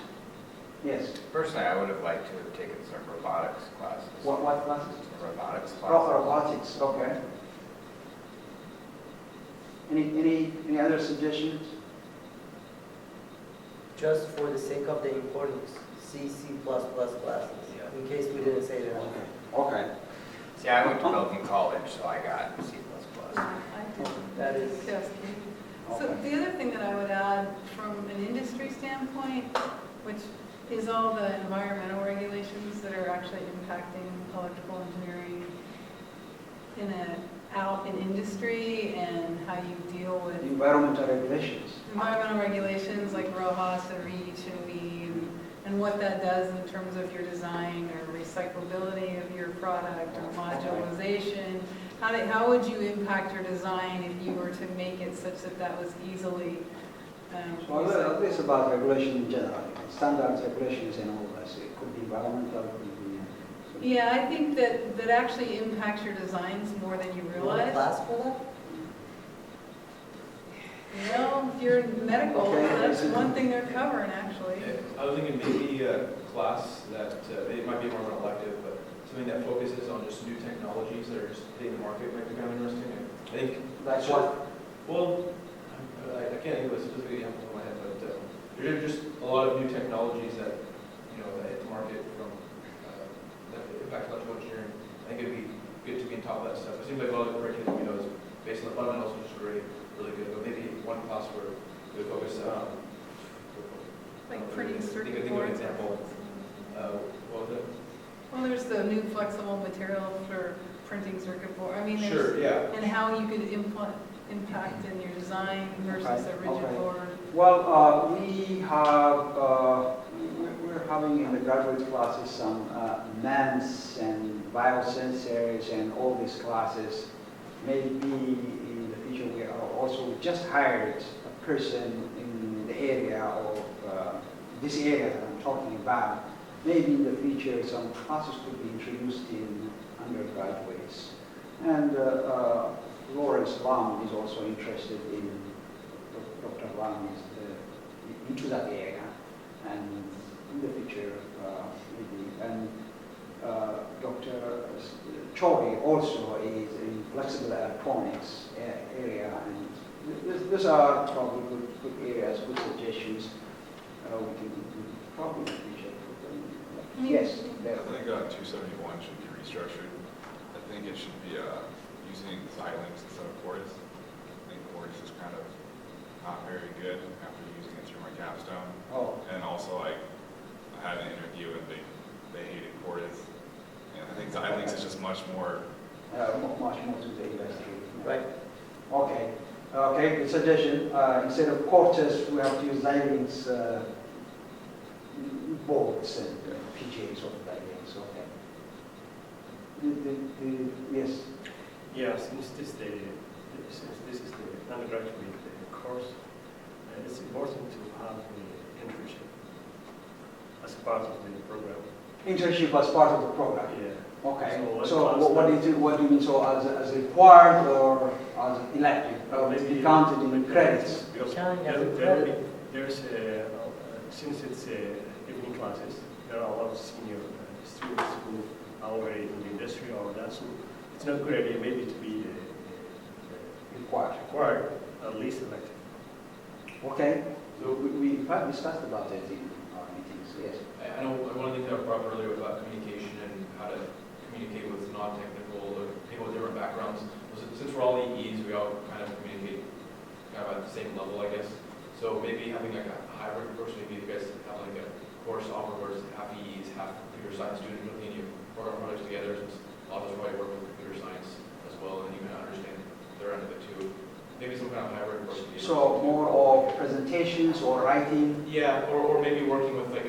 Yes. Personally, I would have liked to have taken some robotics classes. What classes? Robotics classes. Robotics. Okay. Any other suggestions? Just for the sake of the importance, C++ classes, in case we didn't say that. Okay. See, I went to Belgian College, so I got C++. That is, Yes. So the other thing that I would add from an industry standpoint, which is all the environmental regulations that are actually impacting electrical engineering out in industry, and how you deal with Environmental regulations. environmental regulations like RoHS and REACH and WEEE, and what that does in terms of your design or recyclability of your product or modularization. How would you impact your design if you were to make it such that that was easily Well, this about regulation in general, standards, regulations, and all this. It could be environmental, it could be. Yeah, I think that actually impacts your designs more than you you want a realize. class for that? Well, if you're in medical, Okay, that's listen. one thing they're covering, actually. I was thinking maybe a class that, it might be more of an elective, but something that focuses on just new technologies that are just hitting the market might be kind of interesting. I think. Like what? Well, I can't think of a specific example in my head, but there are just a lot of new technologies that, that hit the market from, that impact electrical engineering. I think it'd be good to be on top of that stuff. It seems like a lot of the curriculum we know is based on the fundamentals, which is really good, but maybe one class where we focus on. Like printing circuit Think of an boards. example. What was it? Well, there's the new flexible material for printing circuit board. I mean, Sure, there's, yeah. and how you could impact in your design versus a rigid Okay. board. Well, we have, we're having in the graduate classes some MEMS and biosensors and all these classes. Maybe in the future we are also just hired a person in the area of this area that I'm talking about. Maybe in the future some classes could be introduced in undergraduates. And Lawrence Lam is also interested in, Dr. Lam is into that area, and in the future, maybe. And Dr. Chori also is in flexible electronics area, and these are probably good areas, good suggestions. We can probably in the future put them. Yes, there. I think 271 should be restructured. I think it should be using Xilinx instead of Quartus. I think Quartus is kind of not very good after using it through my capstone. Oh. And also, like, I had an interview and they hated Quartus. And I think Xilinx is just much more. Much more to the industry. Right. Okay. Okay, good suggestion. Instead of Quartus, we have to use Xilinx boards and PGAs of Xilinx. Okay. Yes. Yeah, since this is the undergraduate course, it's important to have an internship as part of the program. Internship as part of the program. Yeah. Okay. So So what do you mean? So as required or as elective? Maybe Be counted in credits. Because Counting as a credit. there's since it's evening classes, there are a lot of senior students who are already in the industry or that, so it's not a good idea maybe to be required, at least elective. Okay. So we have discussed about it in our meetings. Yes. I know one of the things that I brought up earlier about communication and how to communicate with non-technical or people with different backgrounds. Since we're all EEs, we all kind of communicate kind of at the same level, I guess. So maybe having like a hybrid approach, maybe you guys have like a course offer where it's half EEs, half computer science students, and you work on projects together, since a lot of us probably work with computer science as well, and you can understand their end of it too. Maybe some kind of hybrid approach. So more of presentations or writing. Yeah, or maybe working with like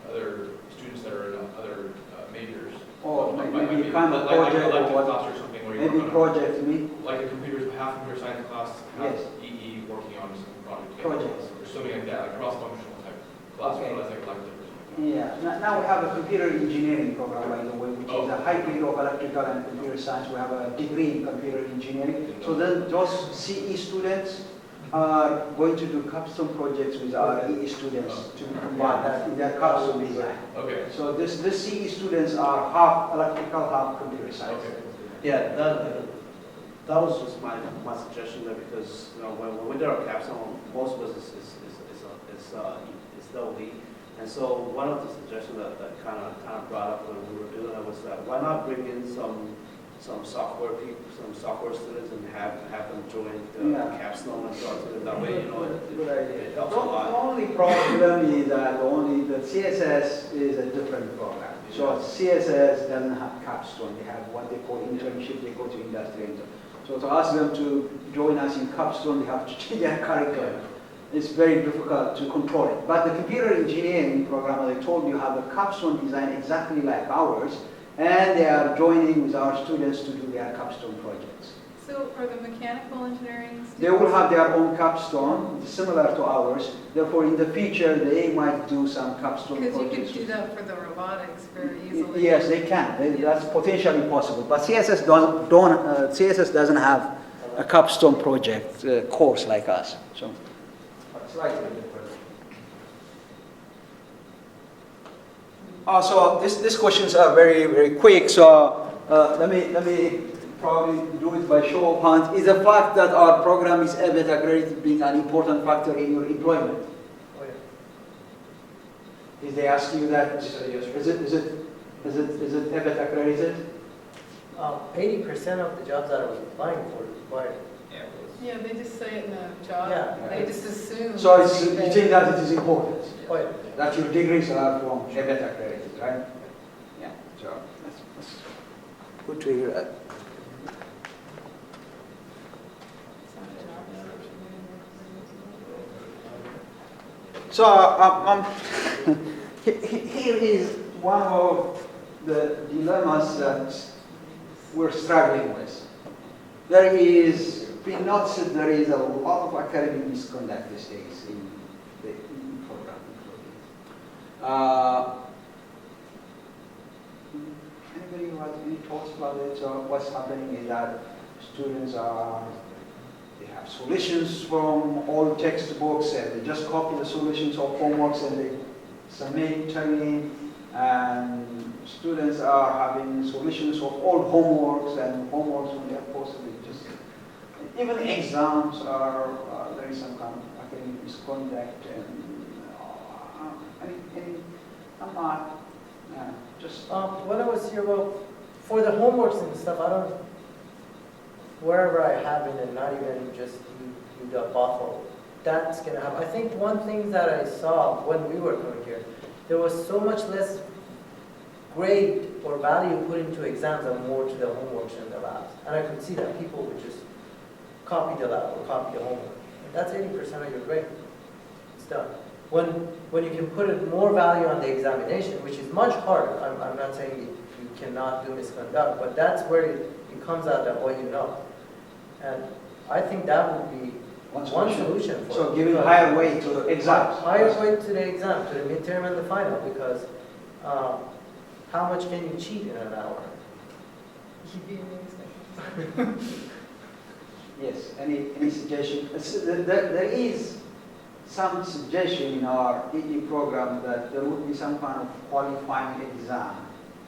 other students that are in other majors. Or Might maybe be kind of like project or elective what? class or something where we Maybe work on project, me, like a half computer science class, half Yes. EE working on some project together, Projects. or something like that, like cross-functional type class, Okay. but as like elective or something. yeah. Now we have a computer engineering program, by the way, which is a hybrid of electrical and computer science. We have a degree in computer engineering. So then those CE students are going to do custom projects with our EE students to combine that in their custom design. Okay. So this CE students are half electrical, half computer science. Okay. Yeah, that was just my suggestion there, because, you know, when we did our capstone, most of us is LD. And so one of the suggestions that kind of brought up when we were doing it was that why not bring in some software people, some software students, and have them join the capstone and start to that way, you know, Good idea. it helps a The lot. only problem is that the CSS is a different program. So CSS doesn't have capstone. They have what they call internship. They go to industry. So to ask them to join us in capstone, they have to change their curriculum. It's very difficult to control it. But the computer engineering program, as I told you, have a capstone design exactly like ours, and they are joining with our students to do their capstone projects. So are the mechanical engineering students? They will have their own capstone, similar to ours. Therefore, in the future, they might do some capstone Because you projects. could do that for the robotics very easily. Yes, they can. That's potentially possible. But CSS doesn't have a capstone project course like us. So slightly different. So these questions are very, very quick. So let me probably do it by show of hands. Is the fact that our program is ABET accredited being an important factor in your employment? Oh, yeah. Did they ask you that? They said yes. Is it ABET accredited? 80% of the jobs that I was applying for required. Yeah. Yeah, they just say it in a job. Yeah. They just assume. So you think that it is important Oh, yeah. that your degrees are from ABET accredited, right? Yeah. So that's good to hear that. So here is one of the dilemmas that we're struggling with. There is been noticed there is a lot of academic misconduct these days in the program. Anybody who has any thoughts about it? So what's happening is that students they have solutions from all textbooks and they just copy the solutions of homeworks and they submit, turn in, and students are having solutions of all homeworks and homeworks when they are posted. Even exams are, there is some kind of academic misconduct, and I'm not just. When I was here, well, for the homeworks and stuff, I don't, wherever I have it, and not even just you got Buffalo, that's gonna happen. I think one thing that I saw when we were coming here, there was so much less grade or value put into exams and more to the homeworks and the labs. And I could see that people would just copy the lab or copy the homework. That's 80% of your grade. It's done. When you can put it more value on the examination, which is much harder. I'm not saying you cannot do misconduct, but that's where it comes out that what you know. And I think that would be one solution for it. So giving higher weight to the exams. Higher weight to the exam, to the midterm and the final, because how much can you cheat in an hour? You'd be amazing. Yes, any suggestion? There is some suggestion in our EE program that there would be some kind of qualifying exam.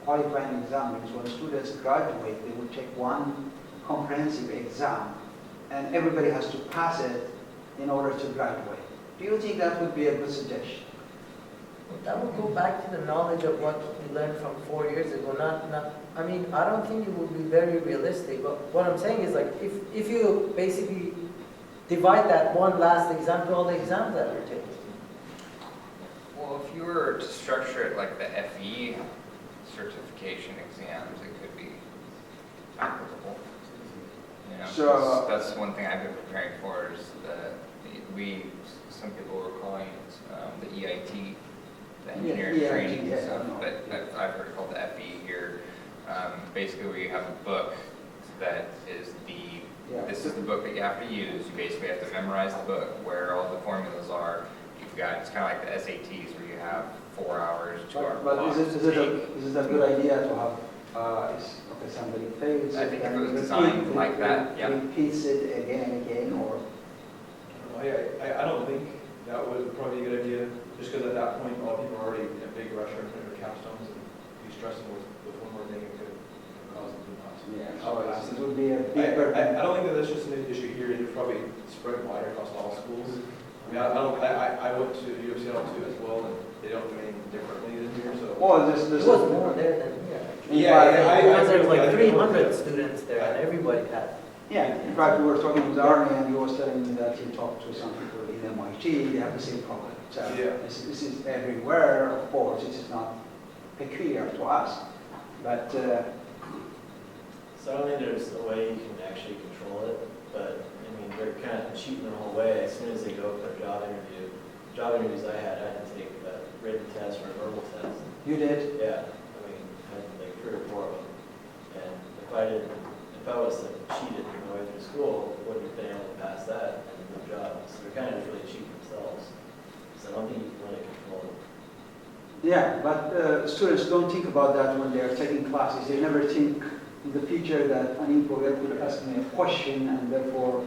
Qualifying exam means when students graduate, they will take one comprehensive exam, and everybody has to pass it in order to graduate. Do you think that would be a good suggestion? That would go back to the knowledge of what we learned from 4 years ago. I mean, I don't think it would be very realistic, but what I'm saying is, like, if you basically divide that one last exam to all the exams that you're taking. Well, if you were to structure it like the FE certification exams, it could be applicable. You know, So- that's one thing I've been preparing for is some people were calling it the EIT, the engineering EIT, training yeah, stuff, I know. but I've heard it called the FE here. Basically, where you have a book that is Yeah. this is the book that you have to use. You basically have to memorize the book, where all the formulas are. You've got, it's kind of like the SATs where you have 4 hours, 2 hour But blocks is to it take. a good idea to have, okay, somebody fails? I think if it and was designed like that, yeah. Repeats it again and again, or? I don't think that would probably be a good idea, just because at that point, a lot of people are already in a big rush trying to finish their capstones, and be stressing with one more thing, it could cause them to not. Yeah, Oh, so it would be a big burden. I don't think that that's just an issue here, it's probably spread wider across all schools. I mean, I went to U of Seattle too as well, and they don't do anything differently than here, so. Well, It was more there than here. Yeah, Because there was like agree. 300 students there, and everybody had. Yeah, in fact, we were talking with Arnie, and he was telling me that he talked to some people in MIT, they have the same problem. So Yeah. this is everywhere, of course, this is not peculiar to us, but So I don't think there's a way you can actually control it, but I mean, they're kind of cheating the whole way. As soon as they go for a job interviews I had to take a written test or a verbal test. you did. Yeah, I mean, I had like 3 or 4 of them. And if I was like cheated my way through school, I wouldn't have been able to pass that and do the job. So they're kind of really cheating themselves. So I don't think you can really control it. Yeah, but students don't think about that when they are taking classes. They never think in the future that an employer could ask me a question and therefore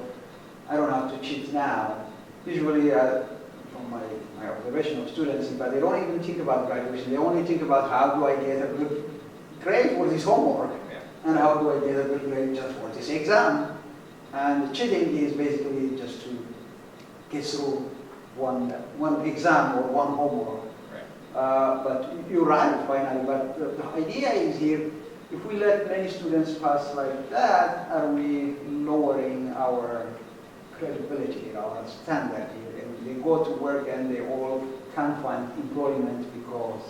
I don't have to cheat now. Usually, from my observation of students, but they don't even think about graduation. They only think about how do I get a good grade for this homework and how do I get a good grade just for this exam. And cheating is basically just to get through one exam or one homework. But you're right, finally. But the idea is here, if we let many students pass like that, are we lowering our credibility, our standard here? And they go to work and they all can't find employment because...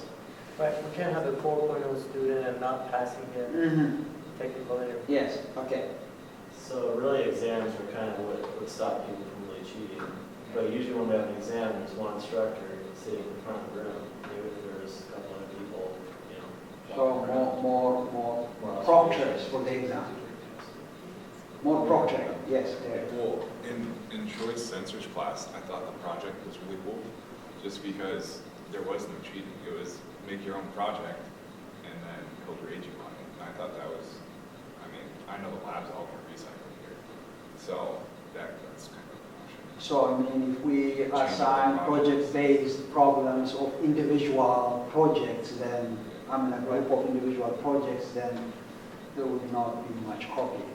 Right, we can't have a 4.0 student and not passing the technical interview. Yes, okay. So really exams are kind of what would stop people from really cheating. But usually when we have an exam, there's one instructor sitting in front of the room. Maybe there's a couple other people, you know. So more proctors for the exam. More proctoring, yes. There. Well, in Troy's sensors class, I thought the project was really cool, just because there was no cheating. It was make your own project and then he'll grade you on it. And I thought that was, I mean, I know the lab's all for recycling here, so that's kind of an option. So, I mean, if we assign project-based problems of individual projects, then, I mean, a group of individual projects, then there would not be much copying.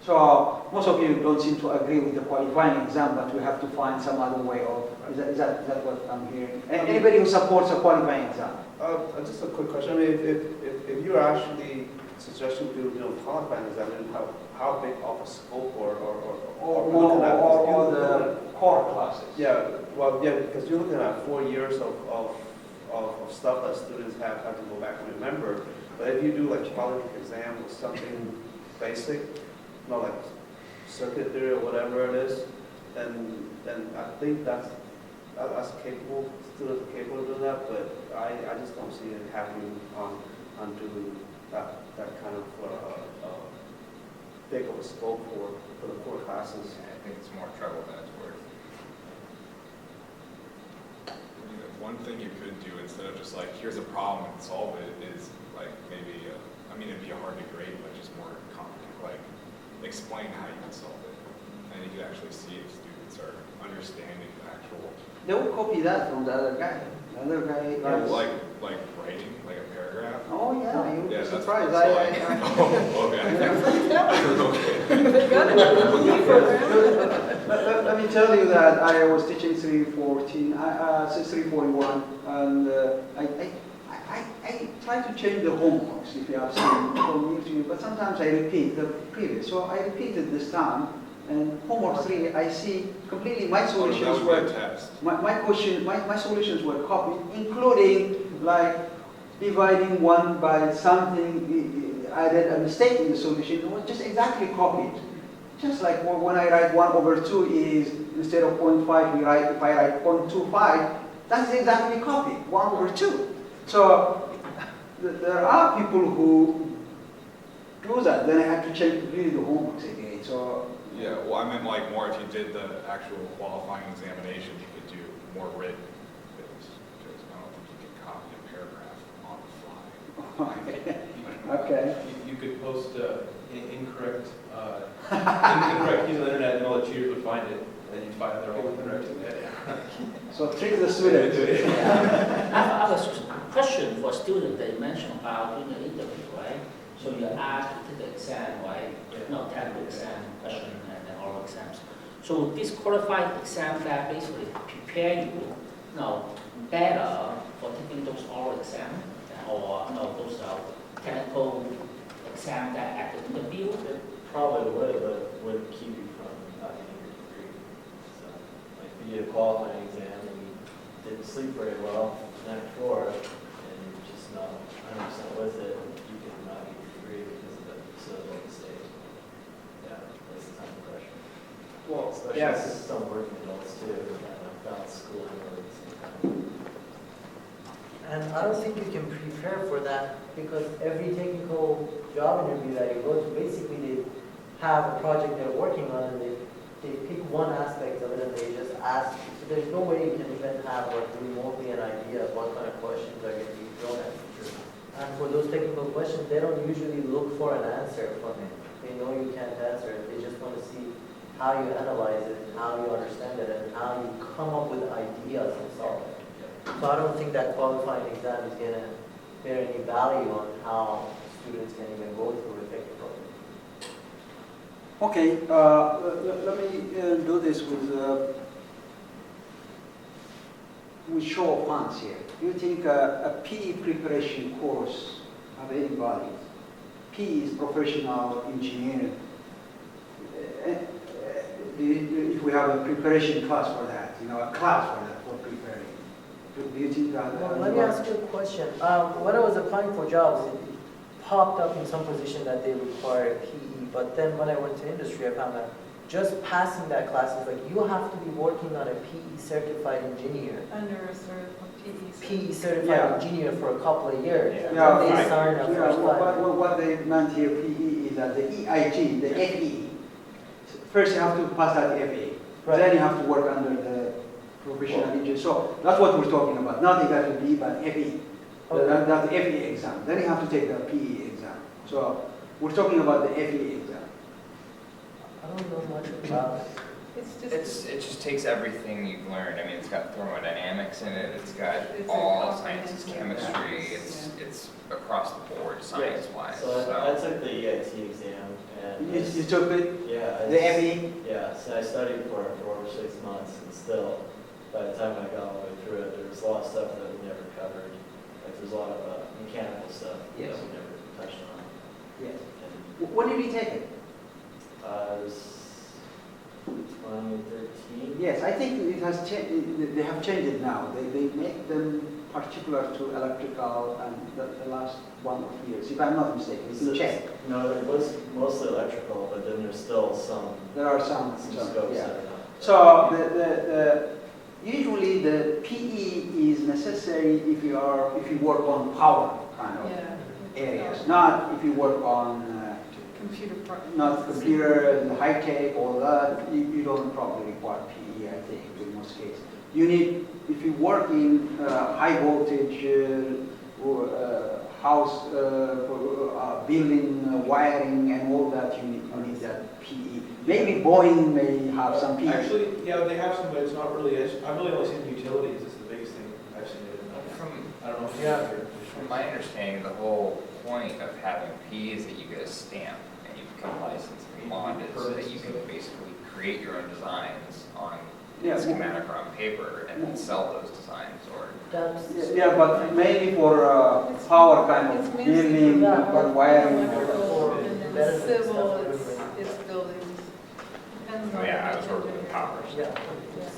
So, most of you don't seem to agree with the qualifying exam, but we have to find some other way of, is that what I'm hearing? Anybody who supports a qualifying exam? Just a quick question. I mean, if you're actually suggesting people do qualifying exam, how big of a scope or Or the core classes? Yeah, well, yeah, because you're looking at 4 years of stuff that students have to go back and remember. But if you do like qualifying exam or something basic, not like circuit theory or whatever it is, then I think that's capable. Students are capable of doing that, but I just don't see it happening on doing that kind of big of a scope for the core classes. I think it's more trouble than it's worth. You know, one thing you could do instead of just like, here's a problem and solve it, is like maybe, I mean, it'd be hard to grade, but just more competent, like explain how you can solve it. And you could actually see if students are understanding the actual. They will copy that from the other guy. The other guy is... Like writing, like a paragraph. Oh, yeah, you'll be that's surprised. what it's like. Oh, okay. They got it. Let me tell you that I was teaching 341, and I try to change the homeworks, if you have seen from YouTube, but sometimes I repeat the previous. So I repeated this time, and homework 3, I see completely my solutions that were would be a test. my solutions were copied, including like dividing 1 by something. I did a mistake in the solution. It was just exactly copied. Just like when I write 1/2 is instead of 0.5, if I write 0.25, that's exactly copied, 1/2. So there are people who do that. Then I have to check really the homeworks again. So Yeah, well, I meant like more if you did the actual qualifying examination, you could do more written things. Because I don't think you can copy a paragraph on the fly. okay. You could post incorrect keys on the internet and all the cheaters would find it, and then you'd find they're all incorrect. So trick the students. I have a question for students that you mentioned about doing the interview, right? So you ask to take the exam, right? No, technical exam, question, and then oral exams. So this qualified exam that basically prepare you, better for taking those oral exams, or those technical exam that at the interview. It probably would, but it wouldn't keep you from not getting your degree. So, like, if you did a qualifying exam and you didn't sleep very well the night before, and you're just not 100% with it, you can not get your degree because of the facility mistake. Yeah, that's the time of pressure. Well, Especially yes. some working adults too, that balance school and work at the same time. And I don't think you can prepare for that because every technical job interview that you go to, basically they have a project they're working on and they pick one aspect of it and they just ask. So there's no way you can even have like remotely an idea of what kind of questions are going to be thrown at you. And for those technical questions, they don't usually look for an answer from it. They know you can't answer it. They just want to see how you analyze it, how you understand it, and how you come up with ideas and solve it. So I don't think that qualifying exam is going to bear any value on how students can even go through a technical. Okay, let me do this with show of hands here. Do you think a PE preparation course have any value? PE is professional engineering. If we have a preparation class for that, a class for that, for preparing. Do you think that? Well, let me ask you a question. When I was applying for jobs, it popped up in some position that they require PE, but then when I went to industry, I found that just passing that class is like you have to be working on a PE certified engineer. Under a certified PE certified engineer for a couple of years. Yeah, They sign up for what they meant here, PE, is that the EIG, the FE. First you have to pass that FE. Right. Then you have to work under the professional engineer. So that's what we're talking about. Not exactly PE, but FE. Okay. That's the FE exam. Then you have to take the PE exam. So we're talking about the FE exam. I don't know much about it. It just takes everything you've learned. I mean, it's got thermodynamics in it. It's got It's all a sciences, comprehensive chemistry. It's across the board science-wise. So I took the EIT exam, and You took it? yeah, The FE? yeah. So I studied for it for over 6 months, and still, by the time I got all the way through it, there was a lot of stuff that we never covered. Like there's a lot of mechanical stuff Yes. that we never touched on. Yes. And When did you take it? it was 2013. Yes, I think it has changed. They have changed it now. They make them particular to electrical and the last 1 or 2 years, if I'm not mistaken. You can check. No, it was mostly electrical, but then there's still some There are some scopes yeah. that are not. So usually the PE is necessary if you work on power kind of areas, not if you work on computer not computer and high tech, all that. You don't probably require PE, I think, in most cases. You need, if you work in high voltage house, building, wiring, and all that, you need that PE. Maybe Boeing may have some PE. Actually, yeah, they have some, but it's not really, I've really only seen utilities, it's the biggest thing I've seen it. I don't know if Yeah. From my understanding, the whole point of having P is that you get a stamp and you become licensed and bonded so that you can basically create your own designs on schematic or on paper and then sell those designs or. Yeah, but mainly for power kind of It's mainly building, for for wiring. electrical, and then civil, it's buildings. Depends on Yeah, I the was working with engineer. power. Yeah,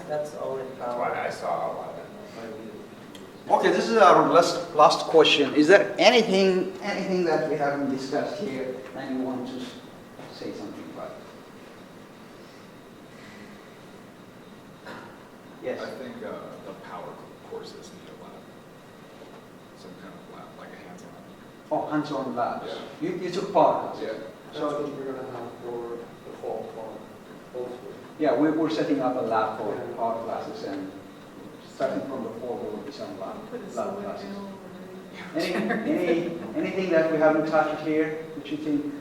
that's all in That's power. why I saw a lot of it. Okay, this is our last question. Is there anything that we haven't discussed here and you want to say something about? Yes. I think the power courses need a lab, some kind of lab, like a hands-on Oh, hands-on labs. Yeah. You took part. Yeah. That's what we're gonna have for the fall part, hopefully. Yeah, we're setting up a lab for art classes, and starting from the fall, there will be some Put a lab solar classes. panel over it. Anything that we haven't touched here, which you think,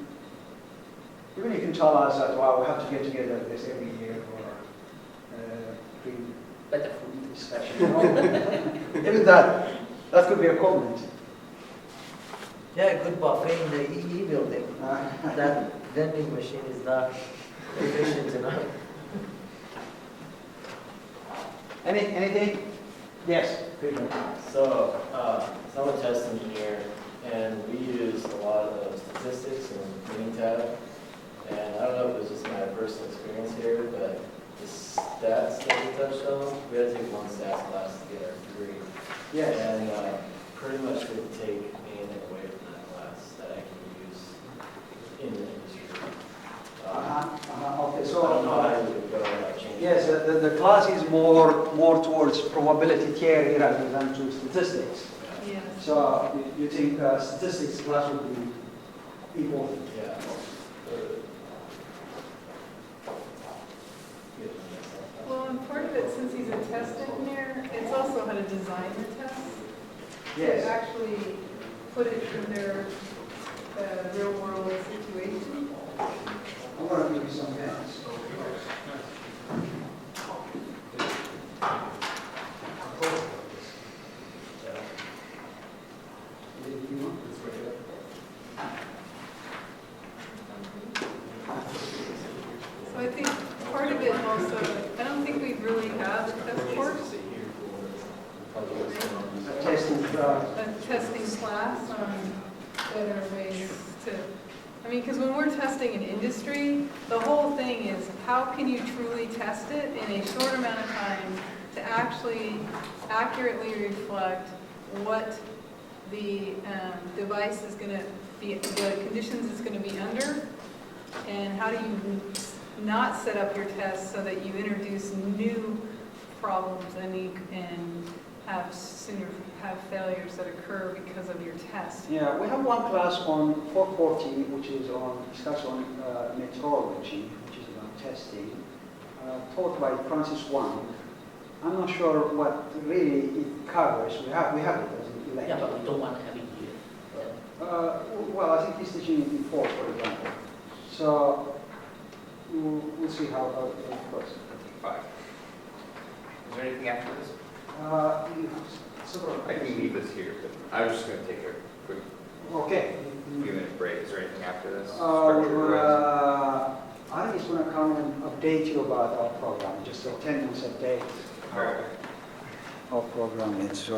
even you can tell us that, wow, we have to get together this every year for Better food. discussion. You know? Even that could be a comment. Yeah, a good buffet in the EE building. That vending machine is not efficient enough. Anything? Yes, Peter. So, I'm a test engineer, and we use a lot of statistics and Minitab. And I don't know if it was just my personal experience here, but the stats that we touched on, we had to take one stats class to get our degree. Yes. And pretty much would take anything away from that class that I can use in the industry. Okay, I don't know so how you would go about changing. yes, the class is more towards probability theory rather than to statistics. Yes. So you think statistics class would be equal? Yeah. Well, and part of it, since he's a test engineer, it's also how to design the test. To Yes. actually put it in their real world situation. I'm going to give you some hints. So I think part of it also, I don't think we really have a test course, a testing class on better ways to, I mean, because when we're testing an industry, the whole thing is how can you truly test it in a short amount of time to actually accurately reflect what the device is going to be, the conditions it's going to be under, and how do you not set up your test so that you introduce new problems and have failures that occur because of your test. Yeah, we have one class on 440, which is discussed on metrology, which is about testing, taught by Francis Wang. I'm not sure what really it covers. We have it as an elective. Yeah, but we don't want to have it here. Well, I think he's teaching it in 4, for example. So we'll see how it goes. 5. Is there anything after this? Several I can leave this here, but I was just going to take a quick Okay. few minute break. Is there anything after this? Structured-wise? I think he's going to come and update you about our program, just a 10 minutes update All right. our program. It's